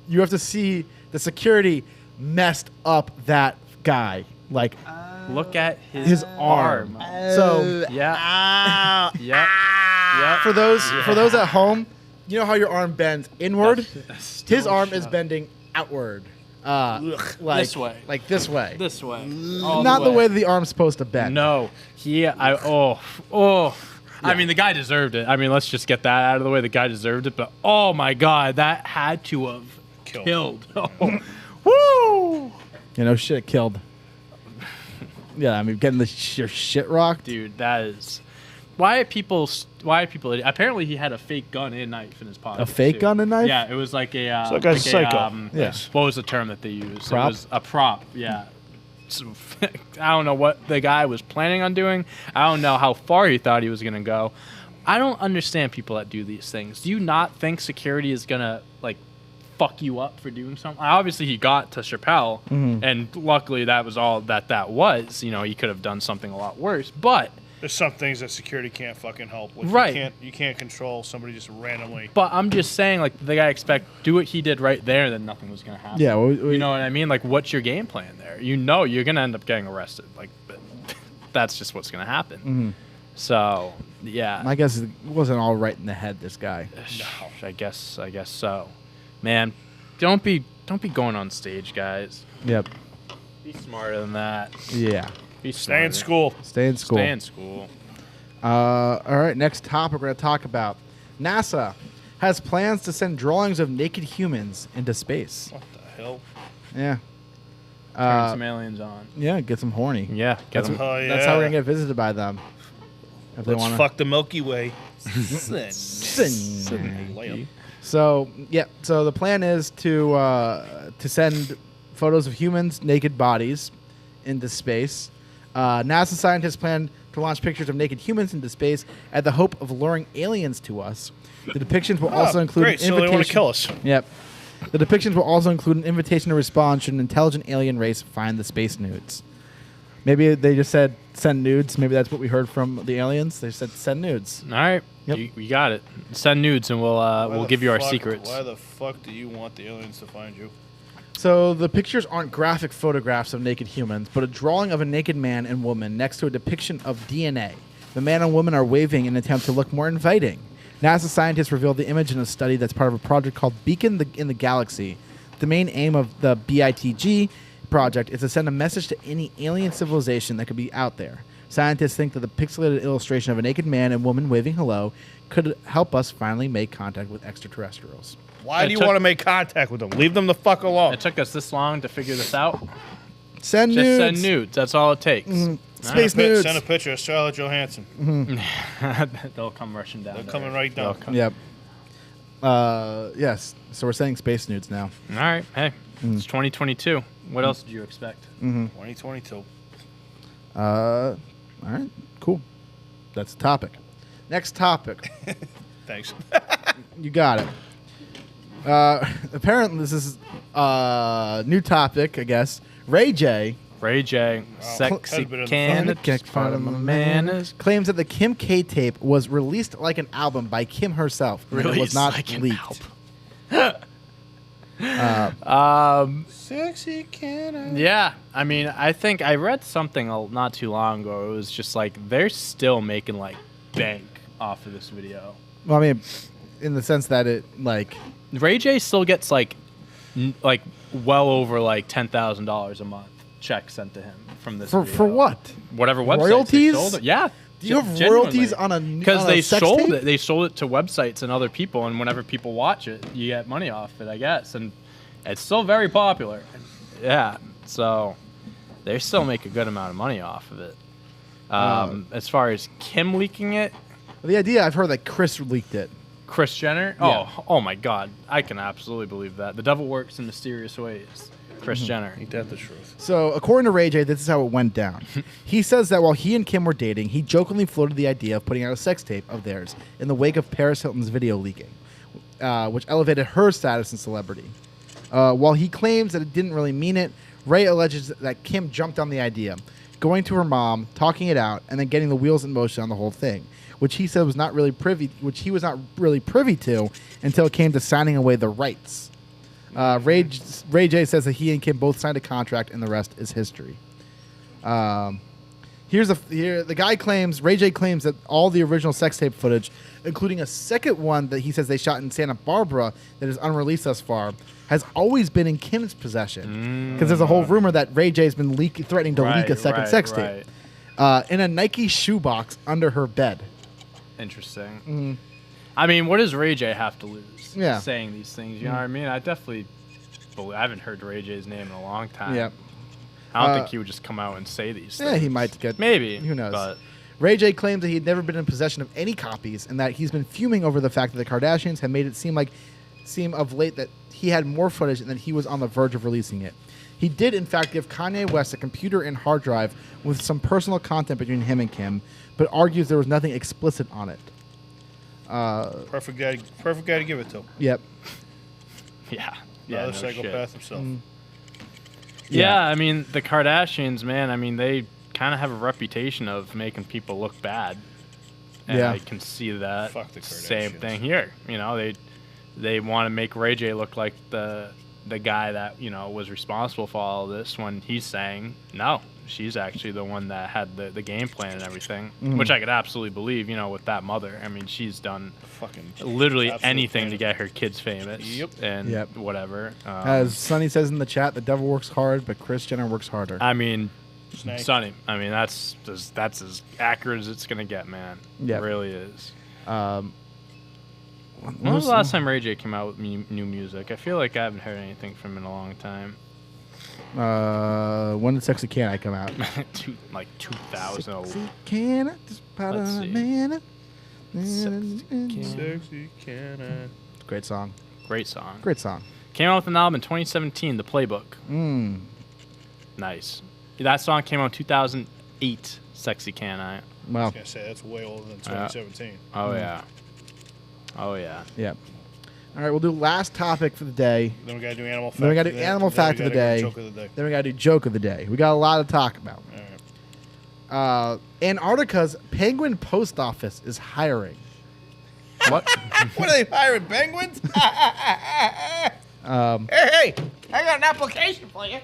You have to see the security messed up that guy. Like Look at his arm. So Yeah. Yeah. for those at home, you know how your arm bends inward? That's His still arm is shut. bending outward. Like This way. Like this way. This way. Not the way the arm's supposed to bend. No. I mean, the guy deserved it. I mean, let's just get that out of the way. The guy deserved it, but oh my God, that had to have killed. Woo! You know, shit killed. Yeah, I mean, getting your shit rocked. Dude, that is. Why are people? Apparently, he had a fake gun and knife in his pocket. A fake too. gun and knife? Yeah, it was like a. So that guy's like psycho. Yes. What was the term that they used? Prop? It was a prop. Yeah. So, I don't know what the guy was planning on doing. I don't know how far he thought he was gonna go. I don't understand people that do these things. Do you not think security is gonna like fuck you up for doing something? Obviously, he got to Chappelle, and luckily that was all that was. You know, he could have done something a lot worse, but. There's some things that security can't fucking help with. Right. You can't control somebody just randomly. But I'm just saying, like, the guy do what he did right there, then nothing was gonna happen. Yeah, you know what I mean? Like, what's your game plan there? You know, you're gonna end up getting arrested. Like, that's just what's gonna happen. So, yeah, My guess is it wasn't all right in the head. This guy. I guess so. Man, don't be going on stage, guys. Yep. Be smarter than that. Yeah. Be Stay in smarter. school. Stay in school. Stay in school. All right. Next topic we're going to talk about. NASA has plans to send drawings of naked humans into space. What the hell? Yeah. Turn some aliens on. Yeah. Get some horny. Yeah, get them. Oh, yeah. That's how we're gonna get visited by them. If they Let's want fuck the Milky Way. So yeah, so the plan is to send photos of humans' naked bodies into space. NASA scientists plan to launch pictures of naked humans into space at the hope of luring aliens to us. The depictions will also include Great, an so they want to invitation. kill us. Yep. The depictions will also include an invitation to respond should an intelligent alien race find the space nudes. Maybe they just said send nudes. Maybe that's what we heard from the aliens. They said send nudes. All right, Yep. you got it. Send nudes, and we'll give you our secrets. Why the fuck do you want the aliens to find you? So the pictures aren't graphic photographs of naked humans, but a drawing of a naked man and woman next to a depiction of DNA. The man and woman are waving in an attempt to look more inviting. NASA scientists revealed the image in a study that's part of a project called Beacon in the Galaxy. The main aim of the BITG project is to send a message to any alien civilization that could be out there. Scientists think that the pixelated illustration of a naked man and woman waving hello could help us finally make contact with extraterrestrials. Why It do you took- want to make contact with them? Leave them the fuck alone. It took us this long to figure this out. Send Just nudes. send nudes. That's all it takes. Space nudes. Send a picture of Scarlett Johansson. They'll come rushing down. They're there. coming right They'll down. come- Yep. Yes. So we're sending space nudes now. All right. Hey, it's 2022. What else did you expect? 2022. All right. Cool. That's the topic. Next topic. Thanks. You got it. Apparently, this is new topic, I guess. Ray J Ray J, sexy Could've been in the candidate, front. part of my manners. claims that the Kim K tape was released like an album by Kim herself. And it was Released not like an leaked. Sexy can Yeah, I mean, I think I read something not too long ago. It was just like they're still making like bank off of this video. Well, I mean, in the sense that it, like, Ray J still gets like well over like $10,000 a month check sent to him from this For video. what? Whatever website Royalties? they sold it. Yeah. Do you have royalties on a because on a they sex sold tape? it. They sold it to websites and other people, and whenever people watch it, you get money off it, I guess. And it's still very popular. Yeah. So they still make a good amount of money off of it. As far as Kim leaking it, The idea I've heard that Chris leaked it. Kris Jenner. Yeah. Oh my God! I can absolutely believe that. The devil works in mysterious ways. Kris Jenner. Ain't that the truth? So, according to Ray J, this is how it went down. He says that while he and Kim were dating, he jokingly floated the idea of putting out a sex tape of theirs in the wake of Paris Hilton's video leaking, which elevated her status and celebrity. While he claims that it didn't really mean it, Ray alleges that Kim jumped on the idea, going to her mom, talking it out, and then getting the wheels in motion on the whole thing, which he said was not really privy to until it came to signing away the rights. Ray J says that he and Kim both signed a contract, and the rest is history. Ray J claims that all the original sex tape footage, including a second one that he says they shot in Santa Barbara that is unreleased thus far, has always been in Kim's possession. Because there's a whole rumor that Ray J's been threatening to leak a second sex tape in a Nike shoebox under her bed. Interesting. I mean, what does Ray J have to lose? Yeah. Saying these things, you know what I mean? I definitely believe. I haven't heard Ray J's name in a long time. Yeah. I don't think he would just come out and say these things. Yeah, he might get. Maybe. Who knows? But Ray J claims that he had never been in possession of any copies, and that he's been fuming over the fact that the Kardashians have made it seem of late that he had more footage and that he was on the verge of releasing it. He did, in fact, give Kanye West a computer and hard drive with some personal content between him and Kim, but argues there was nothing explicit on it. Perfect guy to give it to. Yep. yeah. Another no psychopath shit. himself. Yeah, I mean, the Kardashians, man, I mean, they kind of have a reputation of making people look bad. And Yeah. I can see that. Fuck the Same Kardashians. thing here. You know, they want to make Ray J look like the guy that, you know, was responsible for all of this when he's saying, no, she's actually the one that had the game plan and everything, which I could absolutely believe, you know, with that mother. I mean, she's done Fucking literally absolute anything pain. to get her kids famous and Yep. whatever. As Sonny says in the chat, the devil works hard, but Kris Jenner works harder. I mean, Snake. Sonny, I mean, that's as accurate as it's going to get, man. Yep. It really is. When When was the last time Ray J came out with new music? I feel like I haven't heard anything from him in a long time. When did Sexy Can I come out? Like 2000. Sexy Can I just pat Let's a see. man? Sexy Can. Sexy can I? Great song. Great song. Great song. Came out with an album in 2017, The Playbook. Nice. That song came out in 2008, Sexy Can I? I Well, was gonna say that's way older than 2017. Oh, yeah. Oh, yeah. yeah. All right, we'll do last topic for the day. Then we gotta do animal fact. Then we gotta of do the day. animal Then we fact of the gotta go day. Joke of the day. Then we got to do joke of the day. We got a lot to talk about. All right. Antarctica's penguin post office is hiring. What? What are they hiring penguins? Hey, I got an application for you.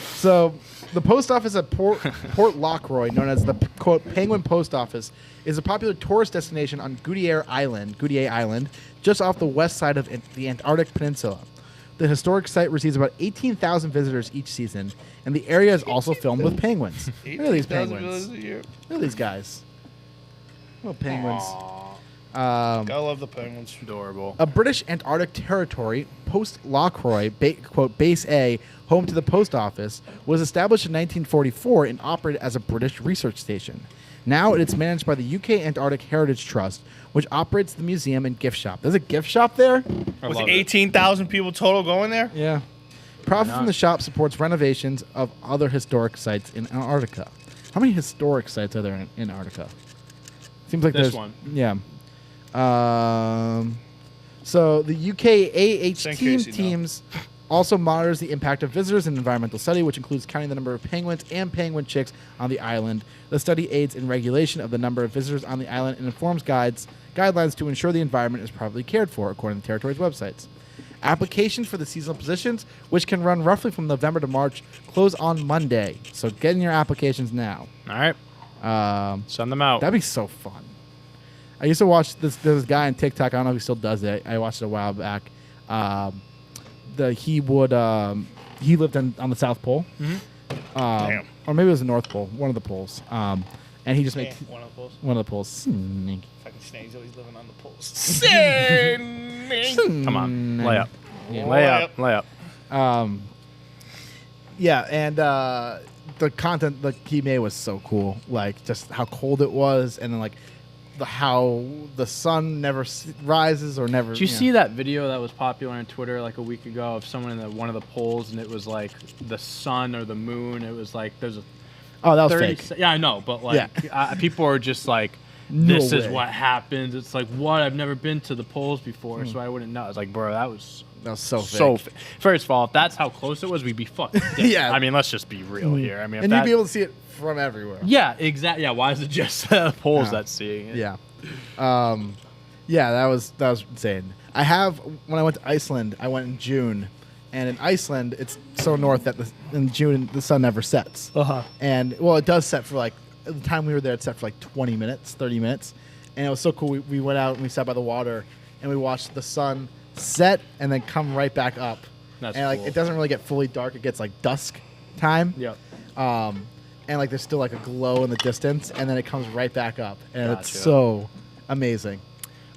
So, the post office at Port Lockroy, known as the quote Penguin Post Office, is a popular tourist destination on Goudier Island, just off the west side of the Antarctic Peninsula. The historic site receives about 18,000 visitors each season, and the area is also filmed with penguins. Look at these 18,000 penguins. visitors a year. Look at these guys. Little penguins. Gotta love the penguins. Adorable. A British Antarctic territory, Post Lockroy, quote, Base A, home to the post office, was established in 1944 and operated as a British research station. Now it is managed by the UK Antarctic Heritage Trust, which operates the museum and gift shop. There's a gift shop there? I Was love it. 18,000 people total going there? Yeah. Profit not? from the shop supports renovations of other historic sites in Antarctica. How many historic sites are there in Antarctica? Seems like This there's one. Yeah. So the UK AH Send Casey now. teams also monitors the impact of visitors in environmental study, which includes counting the number of penguins and penguin chicks on the island. The study aids in regulation of the number of visitors on the island and informs guidelines to ensure the environment is properly cared for, according to the territory's websites. Applications for the seasonal positions, which can run roughly from November to March, close on Monday. So get in your applications now. All right. Send them out. That'd be so fun. I used to watch this guy on TikTok. I don't know if he still does it. I watched it a while back. He lived on the South Pole. Damn. Or maybe it was the North Pole, one of the poles. And he just made One of the poles. one of the poles. Fucking Snake's always living on the poles. Come on, lay up, Yeah. lay up. Yeah, and the content that he made was so cool. Like just how cold it was, and then like how the sun never rises or never. Did you see that video that was popular on Twitter like a week ago of someone in one of the poles, and it was like the sun or the moon? It was like there's a Oh, that was 30 fake. Yeah, I know, but like people are just like, No this is way. what happens. It's like, what? I've never been to the poles before, so I wouldn't know. It's like, bro, that was so fake. First of all, if that's how close it was, we'd be fucking dead. Yeah. I mean, let's just be real here. I mean, if And that, you'd be able to see it from everywhere. yeah, exactly. Yeah, why is it just the poles Yeah. that's seeing it? Yeah. Yeah, that was insane. I have when I went to Iceland, I went in June, and in Iceland it's so north that in June the sun never sets. And well, it does set for like at the time we were there, it set for like 20 minutes, 30 minutes, and it was so cool. We went out and we sat by the water and we watched the sun set and then come right back up. That's and like cool. it doesn't really get fully dark; it gets like dusk time. Yep. And like there's still like a glow in the distance, and then it comes right back up, and it's Gotcha. so amazing.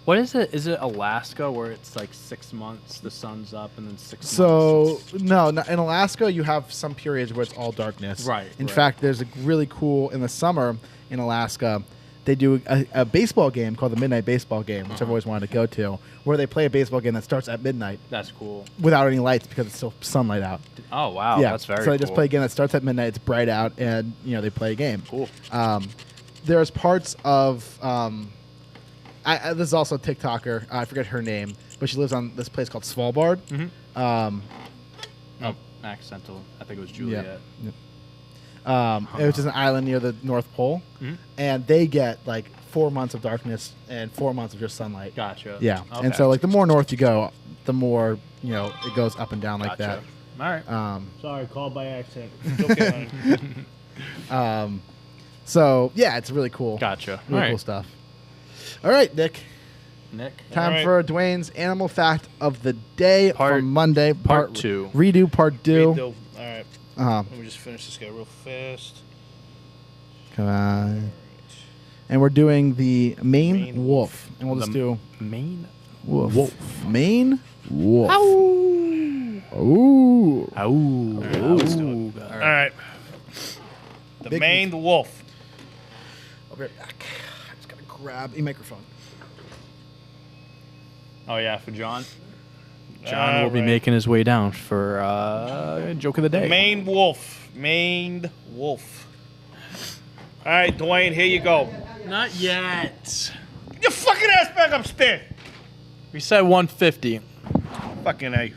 What is it? Is it Alaska where it's like 6 months the sun's up and then 6 So months? no, in Alaska you have some periods where it's all darkness. Right, In right. fact, there's a really cool in the summer in Alaska. They do a baseball game called the Midnight Baseball Game, which I've always wanted to go to, where they play a baseball game that starts at midnight That's cool. without any lights because it's still sunlight out. Oh wow, yeah, that's very. so they just cool. play a game that starts at midnight. It's bright out, and they play a game. Cool. There's parts of this is also a TikToker. I forget her name, but she lives on this place called Svalbard. Oh, accidental. I think it was Juliet. Which is an island near the North Pole, and they get like 4 months of darkness and 4 months of just sunlight. Gotcha. Yeah, Okay. and so like the more north you go, the more it goes up and down like Gotcha. All right. that. Sorry, called by accident. It's okay, honey. So yeah, it's really cool. Gotcha. Really All cool right. stuff. All right, Nick. Nick. Time right. for Dwayne's animal fact of the day Part- from Monday. part two. Redo part two. Redo. All right. Let me just finish this guy real fast. Come on. And we're doing the Maine Maine wolf. And we'll just do Maine. wolf. Maine wolf. Ooh. Oh. Let's do it. All right. The Big- maned wolf. I'll be right back. I just gotta grab a microphone. Oh yeah, for John. John will be All right. making his way down for joke of the day. Maned wolf. Maned wolf. All right, Dwayne, here you go. Not yet. Get your fucking ass back upstairs. We said 150. Fucking A.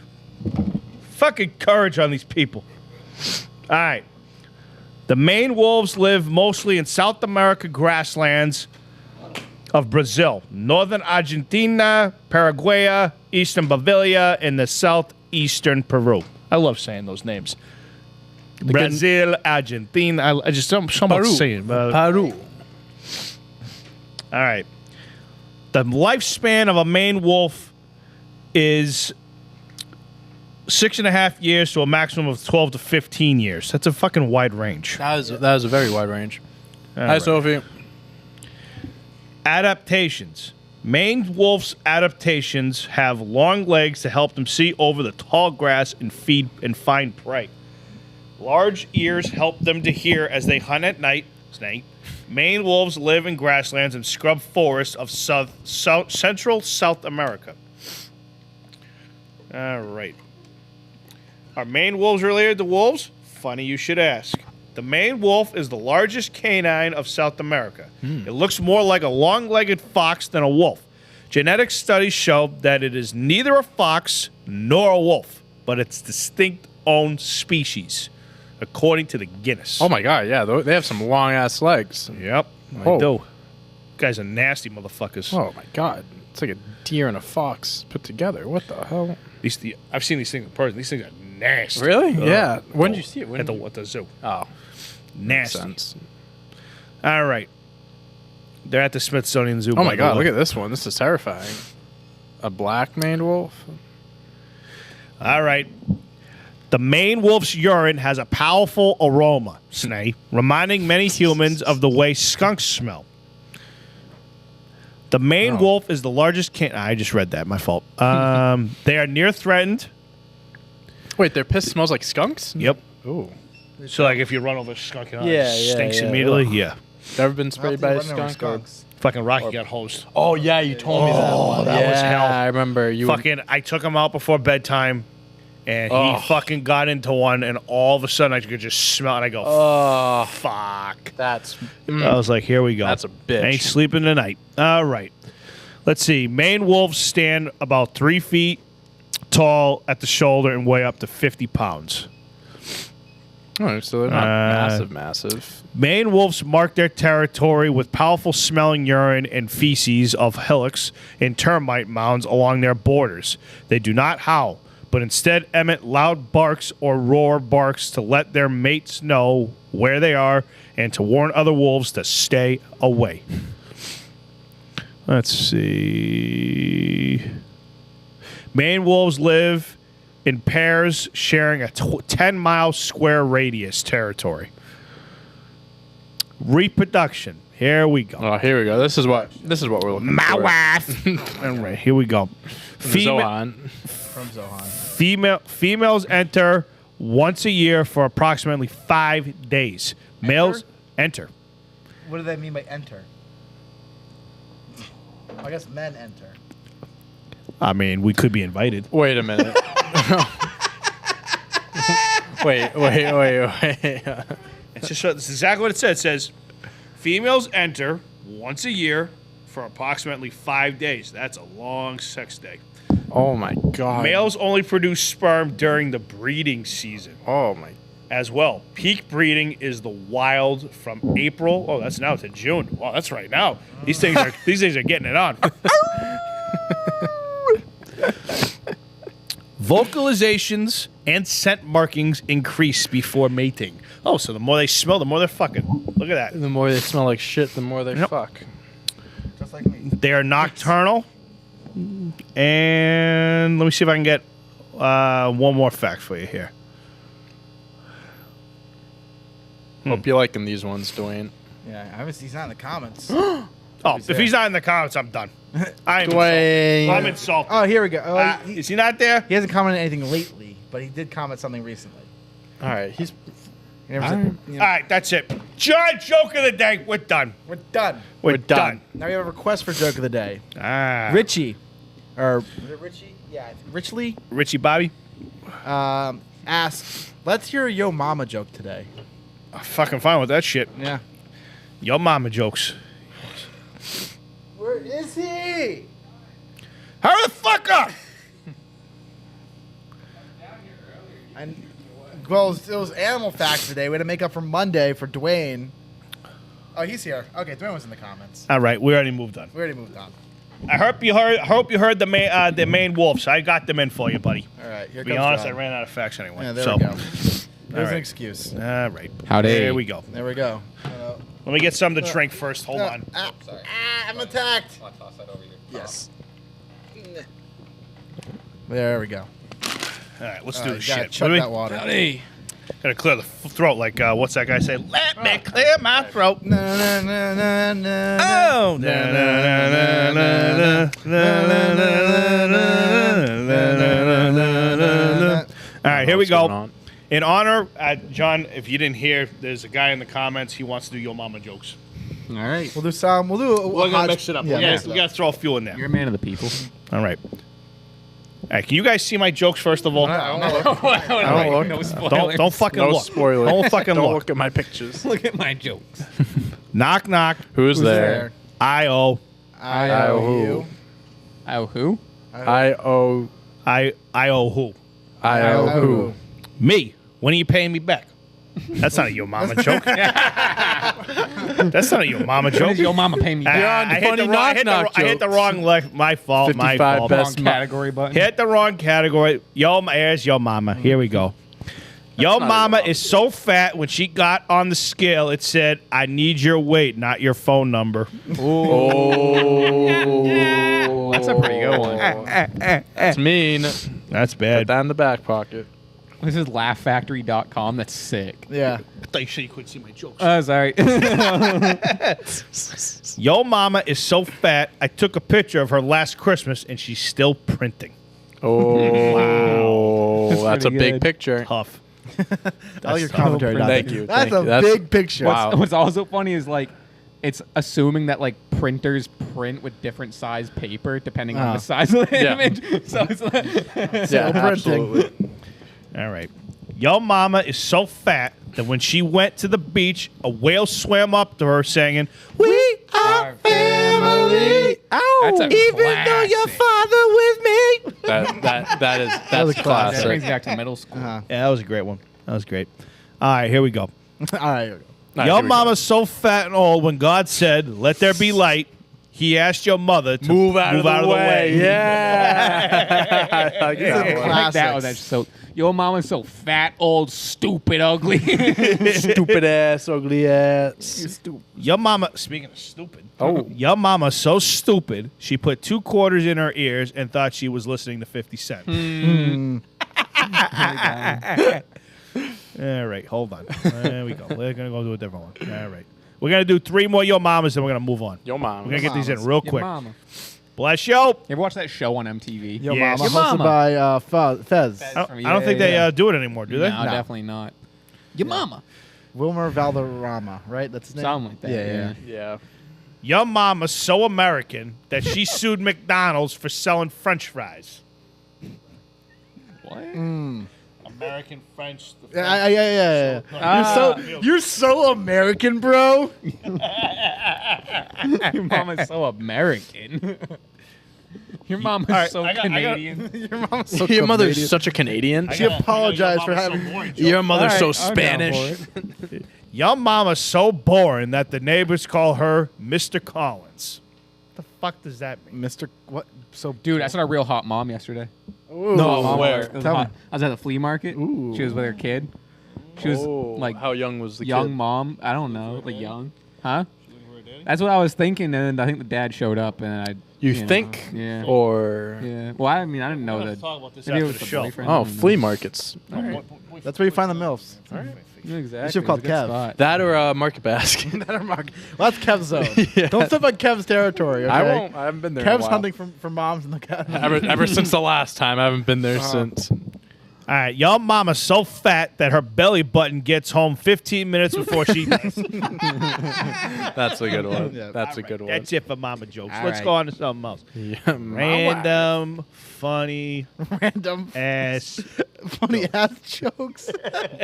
Fucking courage on these people. All right. The Maine wolves live mostly in South America grasslands of Brazil, northern Argentina, Paraguay, eastern Bolivia, and the southeastern Peru. I love saying those names. Brazil, Argentina. I just don't Peru. say it. But, Peru. all right. The lifespan of a Maine wolf is 6.5 years to a maximum of 12 to 15 years. That's a fucking wide range. That is a very wide range. All Hi, right. Sophie. Adaptations. Maine wolf's adaptations have long legs to help them see over the tall grass and feed and find prey. Large ears help them to hear as they hunt at night. Maine wolves live in grasslands and scrub forests of Central South America. All right. Are Maine wolves related to wolves? Funny you should ask. The Maine wolf is the largest canine of South America. It looks more like a long-legged fox than a wolf. Genetic studies show that it is neither a fox nor a wolf, but its distinct own species, according to the Guinness. Oh my God, yeah, they have some long ass legs. Yep, Oh. I do. Guys are nasty motherfuckers. Oh my God, it's like a deer and a fox put together. What the hell? I've seen these things in person. These things are nasty. Really? Ugh. Yeah. When did you see it? When At the zoo. Oh, Nasty. sense. All right. They're at the Smithsonian Zoo. Oh my god, look at this one. This is terrifying. A black maned wolf? All right. The Maine wolf's urine has a powerful aroma, Snay, reminding many humans of the way skunks smell. The Maine wolf is the largest I just read that. My fault. They are near threatened. Wait, their piss smells like skunks? Yep. Ooh. So, like, if you run over a skunk, it Yeah, stinks yeah. immediately. Ugh. Yeah. Ever been sprayed by a skunk? Fucking Rocky got hosed. Oh, yeah, you told me that one. that was hell. I remember. You Fucking, I took him out before bedtime, and Oh. he fucking got into one, and all of a sudden I could just smell it, and I go, Oh, fuck. that's... I was like, here we go. That's a bitch. Ain't sleeping tonight. All right. Let's see. Maine wolves stand about 3 feet tall at the shoulder and weigh up to 50 pounds. Oh, so they're not massive. Maine wolves mark their territory with powerful smelling urine and feces of hillocks and termite mounds along their borders. They do not howl, but instead emit loud barks or roar barks to let their mates know where they are and to warn other wolves to stay away. Let's see. Maine wolves live in pairs sharing a 10-mile square radius territory. Reproduction. Here we go. Oh, here we go. This is what we're looking My for. wife. All right, here we go. Zohan. From Zohan. Females enter once a year for approximately 5 days. Males enter. What do they mean by enter? I guess men enter. I mean, we could be invited. Wait a minute. wait. It's just this is exactly what it says. It says females enter once a year for approximately 5 days. That's a long sex day. Oh my god. Males only produce sperm during the breeding season Oh my. as well. Peak breeding is the wild from April. Oh, that's now to June. Wow, that's right now. These things are getting it on. Vocalizations and scent markings increase before mating. Oh, so the more they smell, the more they're fucking. Look at that. The more they smell like shit, the more they Yep. fuck. Just like me. They are nocturnal. And let me see if I can get one more fact for you here. Hope you're liking these ones, Dwayne. Yeah, I haven't seen. He's not in the comments. Oh, if he's not in the comments, I'm done. I'm Dwayne. insulted. Oh, here we go. Oh, Is he not there? he hasn't commented anything lately, but he did comment something recently. All right, he's. He never All said- right. you All know, right, that's it. John, joke of the day. We're done. we're done. We're done. done. Now we have a request for joke of the day. Ah, Richie, or was it Richie? Yeah, Richley Richie Bobby. asked, "Let's hear a Yo Mama joke today." I'm fucking fine with that shit. Yeah. Your mama jokes. Where is he? Hurry the fuck up! And well, it was animal facts today. We had to make up for Monday for Dwayne. Oh, he's here. Okay, Dwayne was in the comments. All right, we already moved on. We already moved on. I hope you heard the main wolves. I got them in for you, buddy. All right, here To be comes honest, John. I ran out of facts anyway. Yeah, there so, we go. There's right. an excuse. All right. Howdy. There we go. There we go. Let me get something to drink first. Hold on. I'm attacked. I'll toss that over here. Yes. There we go. All right, let's All do right, this gotta shit. chug Let me- that water. Gotta clear the throat. Like, what's that guy say? Let me clear my throat. Na, na, na, na, na, Oh. Na, na, na, na, na, na, na, na, na. All right, here we What's going go. on? In honor, John, if you didn't hear, there's a guy in the comments. He wants to do Yo Mama jokes. All right. We'll do some. We'll do. We're gonna mix it up. Yeah, we gotta throw a few in there. You're a man of the people. All right. All right, can you guys see my jokes first of all? I don't know. I don't look. No spoilers. Don't fucking No look. spoiler. Don't fucking Don't look. look at my pictures. Look at my jokes. Knock knock. Who's there? I-O. I owe you. Oh, who? I owe. I-O who? I owe who? Me. When are you paying me back? That's not a Yo Mama joke. That's not a Yo Mama When joke. does your mama pay me back? Beyond funny knock-knock I hit the jokes. wrong my fault. My 55 fault. best Wrong category button. Hit the wrong category. Here's Yo Mama. Here we go. Yo not mama even is so fat when she got on the scale, it said, I need your weight, not your phone number. Oh, That's a pretty good one. That's mean. That's Put bad. that in the back pocket. This is laughfactory.com. That's sick. Yeah. I thought you said you couldn't see my jokes. Sorry. Yo mama is so fat, I took a picture of her last Christmas and she's still printing. Oh, That's that's a pretty big good. picture. Tough. I like your tough. commentary. Dante. Thank you. That's Thank a you. That's- big picture. Wow. What's also funny is like it's assuming that like printers print with different size paper depending on the size of the Yeah. image. So it's like Yeah, printing. absolutely. All right. Yo mama is so fat that when she went to the beach, a whale swam up to her singing, "We are family." That's a Even though your classic. father with me. That's was a classic. That brings classic. me back to middle school. Uh-huh. Yeah, that was a great one. That was great. All right, here we go. All right. Here we go. All right, Your here we go. mama's so fat and old when God said, "Let there be light," he asked your mother to Move out of the way. Yeah. I like This is that a one. I like that one. Classics. That's so. Your mama's so fat, old, stupid, ugly. Stupid ass, ugly ass. Your mama, speaking of stupid, Oh. your mama's so stupid, she put 2 quarters in her ears and thought she was listening to 50 Cent. All right, hold on. There we go. We're going to go do a different one. All right. We're going to do 3 more Yo Mamas, and we're going to move on. Yo, mom. We're going to get these in Mamas. real Your quick. mama. Bless you. You ever watch that show on MTV? Yo, Yes. mama. Your Hosted mama. by Fez. I don't think they do it anymore, do they? No, definitely not. Your mama. Wilmer Valderrama, right? That's his name. Something like that. Yeah. Yeah. Your mama's so American that she sued McDonald's for selling French fries. What? American French. Yeah. Ah. You're so American, bro. Your mama's so American. Your mama's right, so I got- Canadian. Your mom's so Your mother's Canadian. such a Canadian. She apologized for having. Your mother's so All right, I'm down Spanish. for it. Your mama's so boring that the neighbors call her Mr. Collins. What the fuck does that mean? Mr. What? So, Dude, I saw a real hot mom yesterday. Ooh. No, Mom where? was Tell hot. me. I was at the flea market. Ooh. She was with her kid. She was Oh, like how young was the young kid? mom. I don't know, like young, huh? That's what I was thinking, and I think the dad showed up, and I. You know, think? Yeah. Or Yeah. Well, I mean, I didn't know that. talk about this Maybe it after was the the show. boyfriend. I oh, don't know. flea markets. That's where you find the milfs. Yeah, exactly. You should've called It was a Kev. good spot. That or Market Basket. That are Mark. Well, that's Kev's zone. Yeah. Don't step on Kev's territory. Okay? I won't. I haven't been there. in a Kev's while. hunting for moms in the cat. Ever since the last time, I haven't been there since. All right, your mama's so fat that her belly button gets home 15 minutes before she does. That's a good one. Yeah. That's a good one. That's it for mama jokes. All Let's right. go on to something else. Yeah, Random, funny Random, ass. funny ass jokes.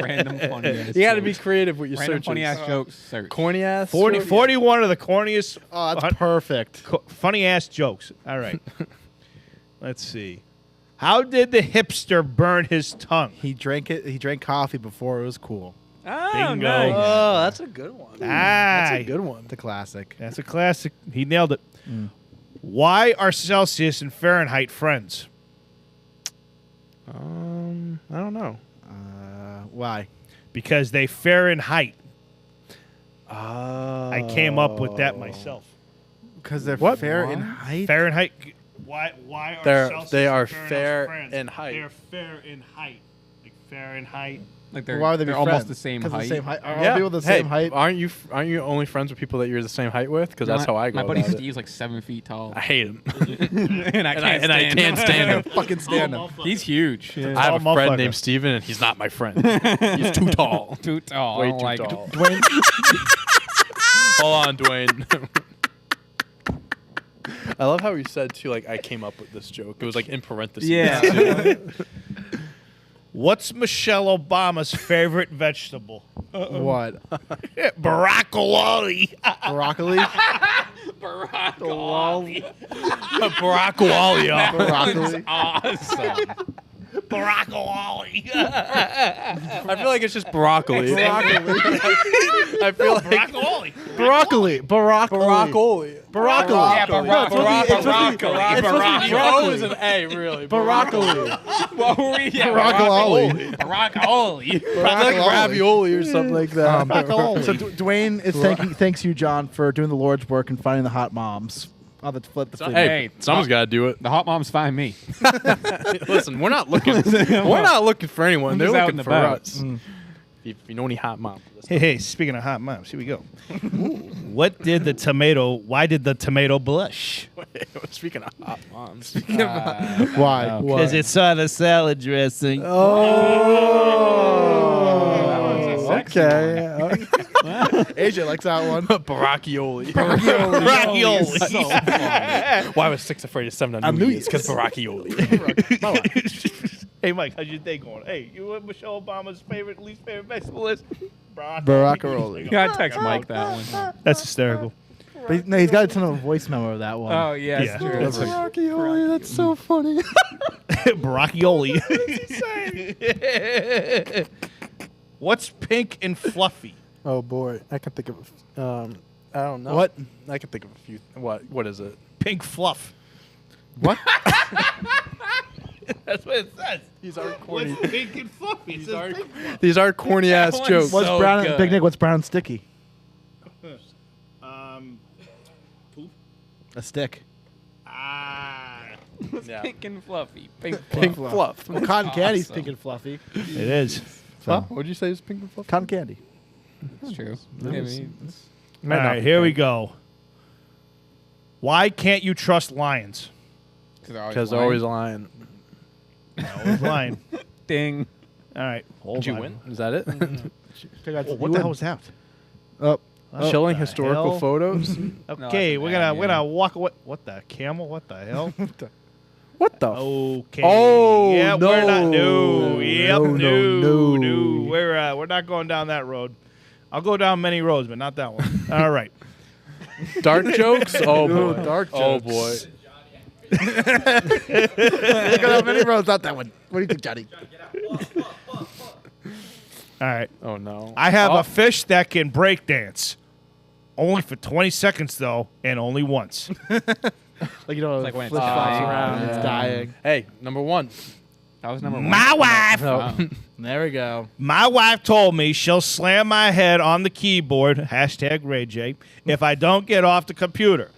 Random funny ass. You got to be jokes. creative with your Random searches. funny ass jokes. Search. Corny ass. 41 of the corniest Oh, that's perfect. funny ass jokes. All right. Let's see. How did the hipster burn his tongue? He drank it. He drank coffee before it was cool. Oh, Bingo. nice. Oh, that's a good one. That's Ah, a good one. It's a classic. That's a classic. He nailed it. Why are Celsius and Fahrenheit friends? I don't know. Why? Because they Fahrenheit. I I came up with that myself. Because they're What? fair in What? height. Fahrenheit. Why are They're- Celsius they are and Fahrenheit fair friends? in height. They're fair in height. Like Fahrenheit. Like they're, Why would they be they're almost friends? the same 'Cause height. The same height. Are all people the hey, same height? Aren't you only friends with people that you're the same height with? Because that's how I go. My buddy about it. Steve's like 7 feet tall. I hate him. and I and I can't stand him. Fucking stand him. He's huge. I have a Tall friend motherfucker. named Steven, and he's not my friend. He's too tall. Too tall. I Way don't too like it. tall. Dwayne. Hold on, Dwayne. I love how he said too. Like I came up with this joke. It was like in parentheses. Yeah. too. What's Michelle Obama's favorite vegetable? What? Broccoli. Broccoli. Barack Walia. Broccoli. Awesome. Broccoli. I feel like it's just broccoli. Broccoli. I feel like Broccoli. Broccoli. Broccoli. Broccoli. Yeah, It's supposed to be Bro is an A, really. Broccoli. What were we? Yeah, Broccoli. Broccoli. It's like ravioli or something like that. So Dwayne is thanks you, John, for doing the Lord's work and finding the hot moms. Oh, the flip the flip. Hey, Hey, someone's got to do it. The hot moms find me. Listen, we're not looking. We're not looking for anyone. I'm They're just out looking and for about. us. If you know any hot mom. Hey, speaking of hot moms, here we go. Why did the tomato blush? Speaking of hot moms. Why? Because it saw the salad dressing. Okay. AJ likes that one. Baracchioli. Brocchioli. Why was 6 afraid of 7 I on knew New you- Year's? Because baracchioli. Hey, Mike, how's your day going? Hey, you know what Michelle Obama's least favorite vegetable is? Baracchioli. You gotta text Mike that one. That's hysterical. But no, he's got a ton of voice memo of that one. Oh yeah, Yeah. true. That's Baracchioli. That's so funny. Brocchioli. What's pink and fluffy? Oh boy, I can think of. I don't know. What? I can think of a few. What is it? Pink fluff. What? That's what it says. These are What's pink and fluffy? It says pink fluff. These are corny ass one's jokes. What's So brown? good. Big Nick. What's brown and sticky? Poop. A stick. Yeah. Pink and fluffy. Pink. Pink fluff. Well, cotton candy's Awesome. pink and fluffy. It is. Huh? What'd you say is pink and fluff? Cotton candy. That's true. Yeah, I mean, All right, here we go. Why can't you trust lions? Because they're always lying. Always lying. ding. All right. Hold Did you on. win? Is that it? Oh, what the hell was that? Oh, Chilling the historical hell? photos. Okay, No, we're that's gonna bad, we're yeah. gonna walk away. What the camel? What the hell? What the? Okay. Oh, yeah, we're not. no. No. Yep. No, no, no. We're not going down that road. I'll go down many roads, but not that one. All right. Dark jokes? Oh boy. dark Oh jokes. boy. Look at how many rows. Not that one. What do you think, Johnny? All right. Oh no. I have Oh. a fish that can break dance. Only for 20 seconds though, and only once. Like, you know, Like when it's flip flops dying. around. Yeah. It's dying. Hey, number 1. That was number one. My wife. Wow. There we go. My wife told me she'll slam my head on the keyboard, #RayJ, if I don't get off the computer.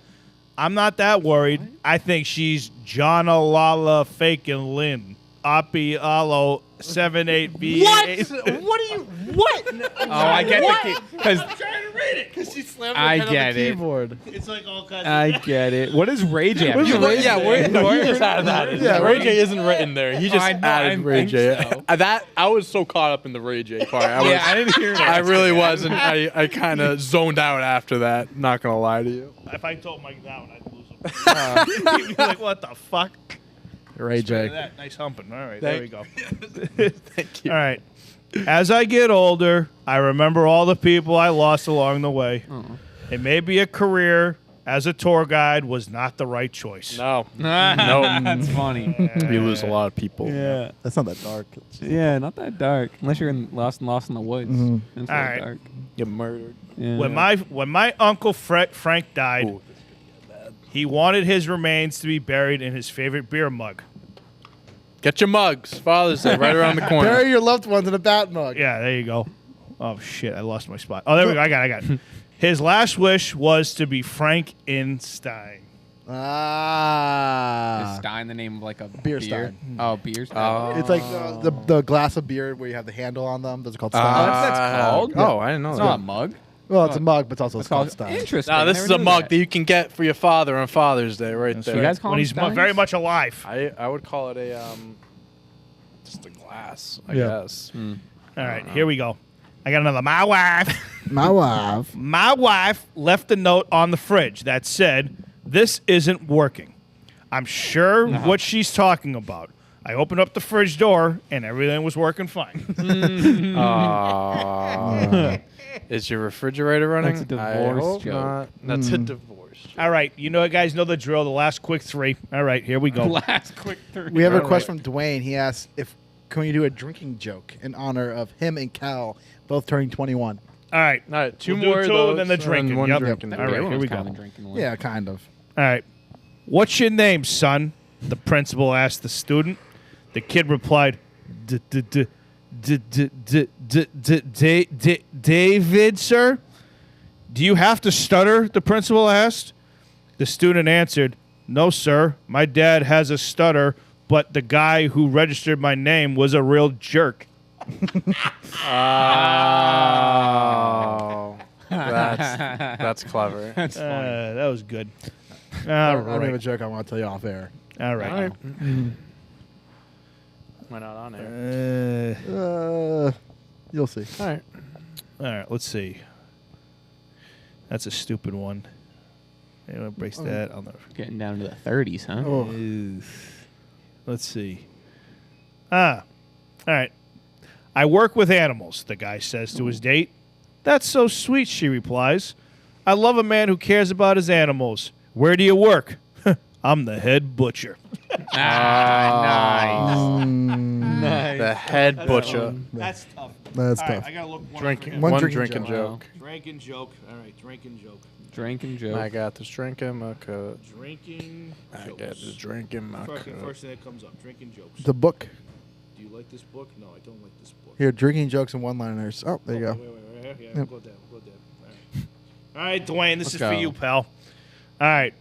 I'm not that worried. I think she's John Lala Fakin Lynn. Oppie Allo 78B. What are you? What? Oh, I get the because I'm trying to read it. Because she slammed I her head get on the it. keyboard. It's like all kinds I get it. What is Rage Jam? Yeah, he just added that in. Yeah, Ray J isn't written there. He just I know, added I Ray think J. so. That I was so caught up in the Ray J part. I was, Yeah, I didn't hear that. I really was, and I kind of zoned out after that. Not gonna lie to you. If I told Mike that one, I'd lose him. He'd be like, what the fuck? Ray Look at J. that. Nice humping. All right, Thank- there we go. Thank you. All right. As I get older, I remember all the people I lost along the way. It may be a career as a tour guide was not the right choice. No, That's funny. we lose a lot of people. Yeah. That's not that dark. Yeah, not that dark. Unless you're lost in the woods. It's All not right. dark. Get murdered. Yeah. When my uncle Frank died, Ooh, he wanted his remains to be buried in his favorite beer mug. Get your mugs. Father's Day right around the corner. Bury your loved ones in a bat mug. Yeah, there you go. Oh shit, I lost my spot. Oh, there we go. I got it. His last wish was to be Frankenstein. Is Ah. Stein the name of like a Beer Stein. Oh, beer Stein. It's like the glass of beer where you have the handle on them. Those are called Stein. that's called? Oh, I didn't know it's that. not a mug. Well, it's a mug, but it's also It's called called Stein. Interesting. Nah, I this never is a knew mug that. that you can get for your father on Father's Day, right there. You guys call When them he's Steins? very much alive. I would call it a just a glass, I Yeah. guess. All right, here we go. I got another. My wife left a note on the fridge that said, "This isn't working." I'm sure what she's talking about. I opened up the fridge door and everything was working fine. Is your refrigerator running? That's a I divorce hope joke. not. That's a divorce joke. All right, guys know the drill. The last quick three. All right, here we go. Last quick three. We have a Right. question from Dwayne. He asks if can we do a drinking joke in honor of him and Cal both turning 21. All right. All right, 2 We'll do more of 2 those, and then the drinking. one Yep. drinking. All right, Beer one here was we kinda go. the drinking one. Yeah, kind of. All right. What's your name, son? The principal asked the student. The kid replied, David, sir? Do you have to stutter? The principal asked. The student answered, no, sir. My dad has a stutter, but the guy who registered my name was a real jerk. Oh, that's clever. That's funny. That was good. All I don't have a right. joke I want to tell you off air. All right. All right. We're not on air. You'll see. All right. All right, let's see. That's a stupid one. Anyone breaks that? I'll never. Getting down to the 30s, huh? Oh. Let's see. All right. I work with animals, the guy says to his date. That's so sweet, she replies. I love a man who cares about his animals. Where do you work? I'm the head butcher. Ah, nice. The head butcher. That's tough. That's All right, tough. I gotta look one Drinking. One One drinking drinking joke. joke. Drinking joke. All right, drinking joke. Drinking joke. I got this drinking my cup. Drinking I jokes. got this drinking my cup. First thing that comes up, drinking jokes. The book. Do you like this book? No, I don't like this book. Here, drinking jokes and one-liners. Oh, there you go. Wait. Yeah, Yep. we'll go down. All right, Dwayne, this Let's is go. for you, pal. All right.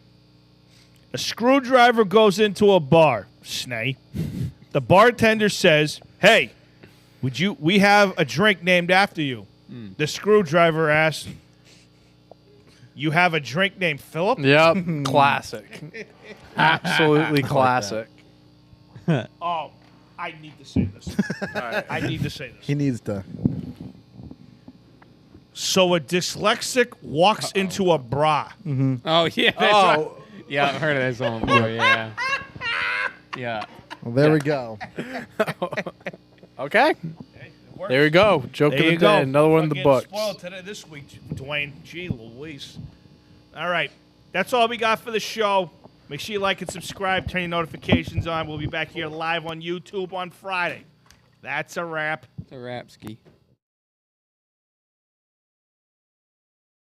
A screwdriver goes into a bar, Snay. The bartender says, hey, we have a drink named after you. The screwdriver asks, you have a drink named Philip? Yep. Classic. Absolutely classic. Oh, I need to say this. I need to say this. He needs to. So a dyslexic walks into a bra. Oh, yeah. That's right. Yeah, I've heard of this one before, yeah. Yeah. Well, there we go. Okay. It works. There you go. Joke There of the you go. day. Another one in the Fucking books. Spoiled today, this week, Dwayne. Gee Louise. All right. That's all we got for the show. Make sure you like and subscribe. Turn your notifications on. We'll be back here live on YouTube on Friday. That's a wrap. It's a rap ski.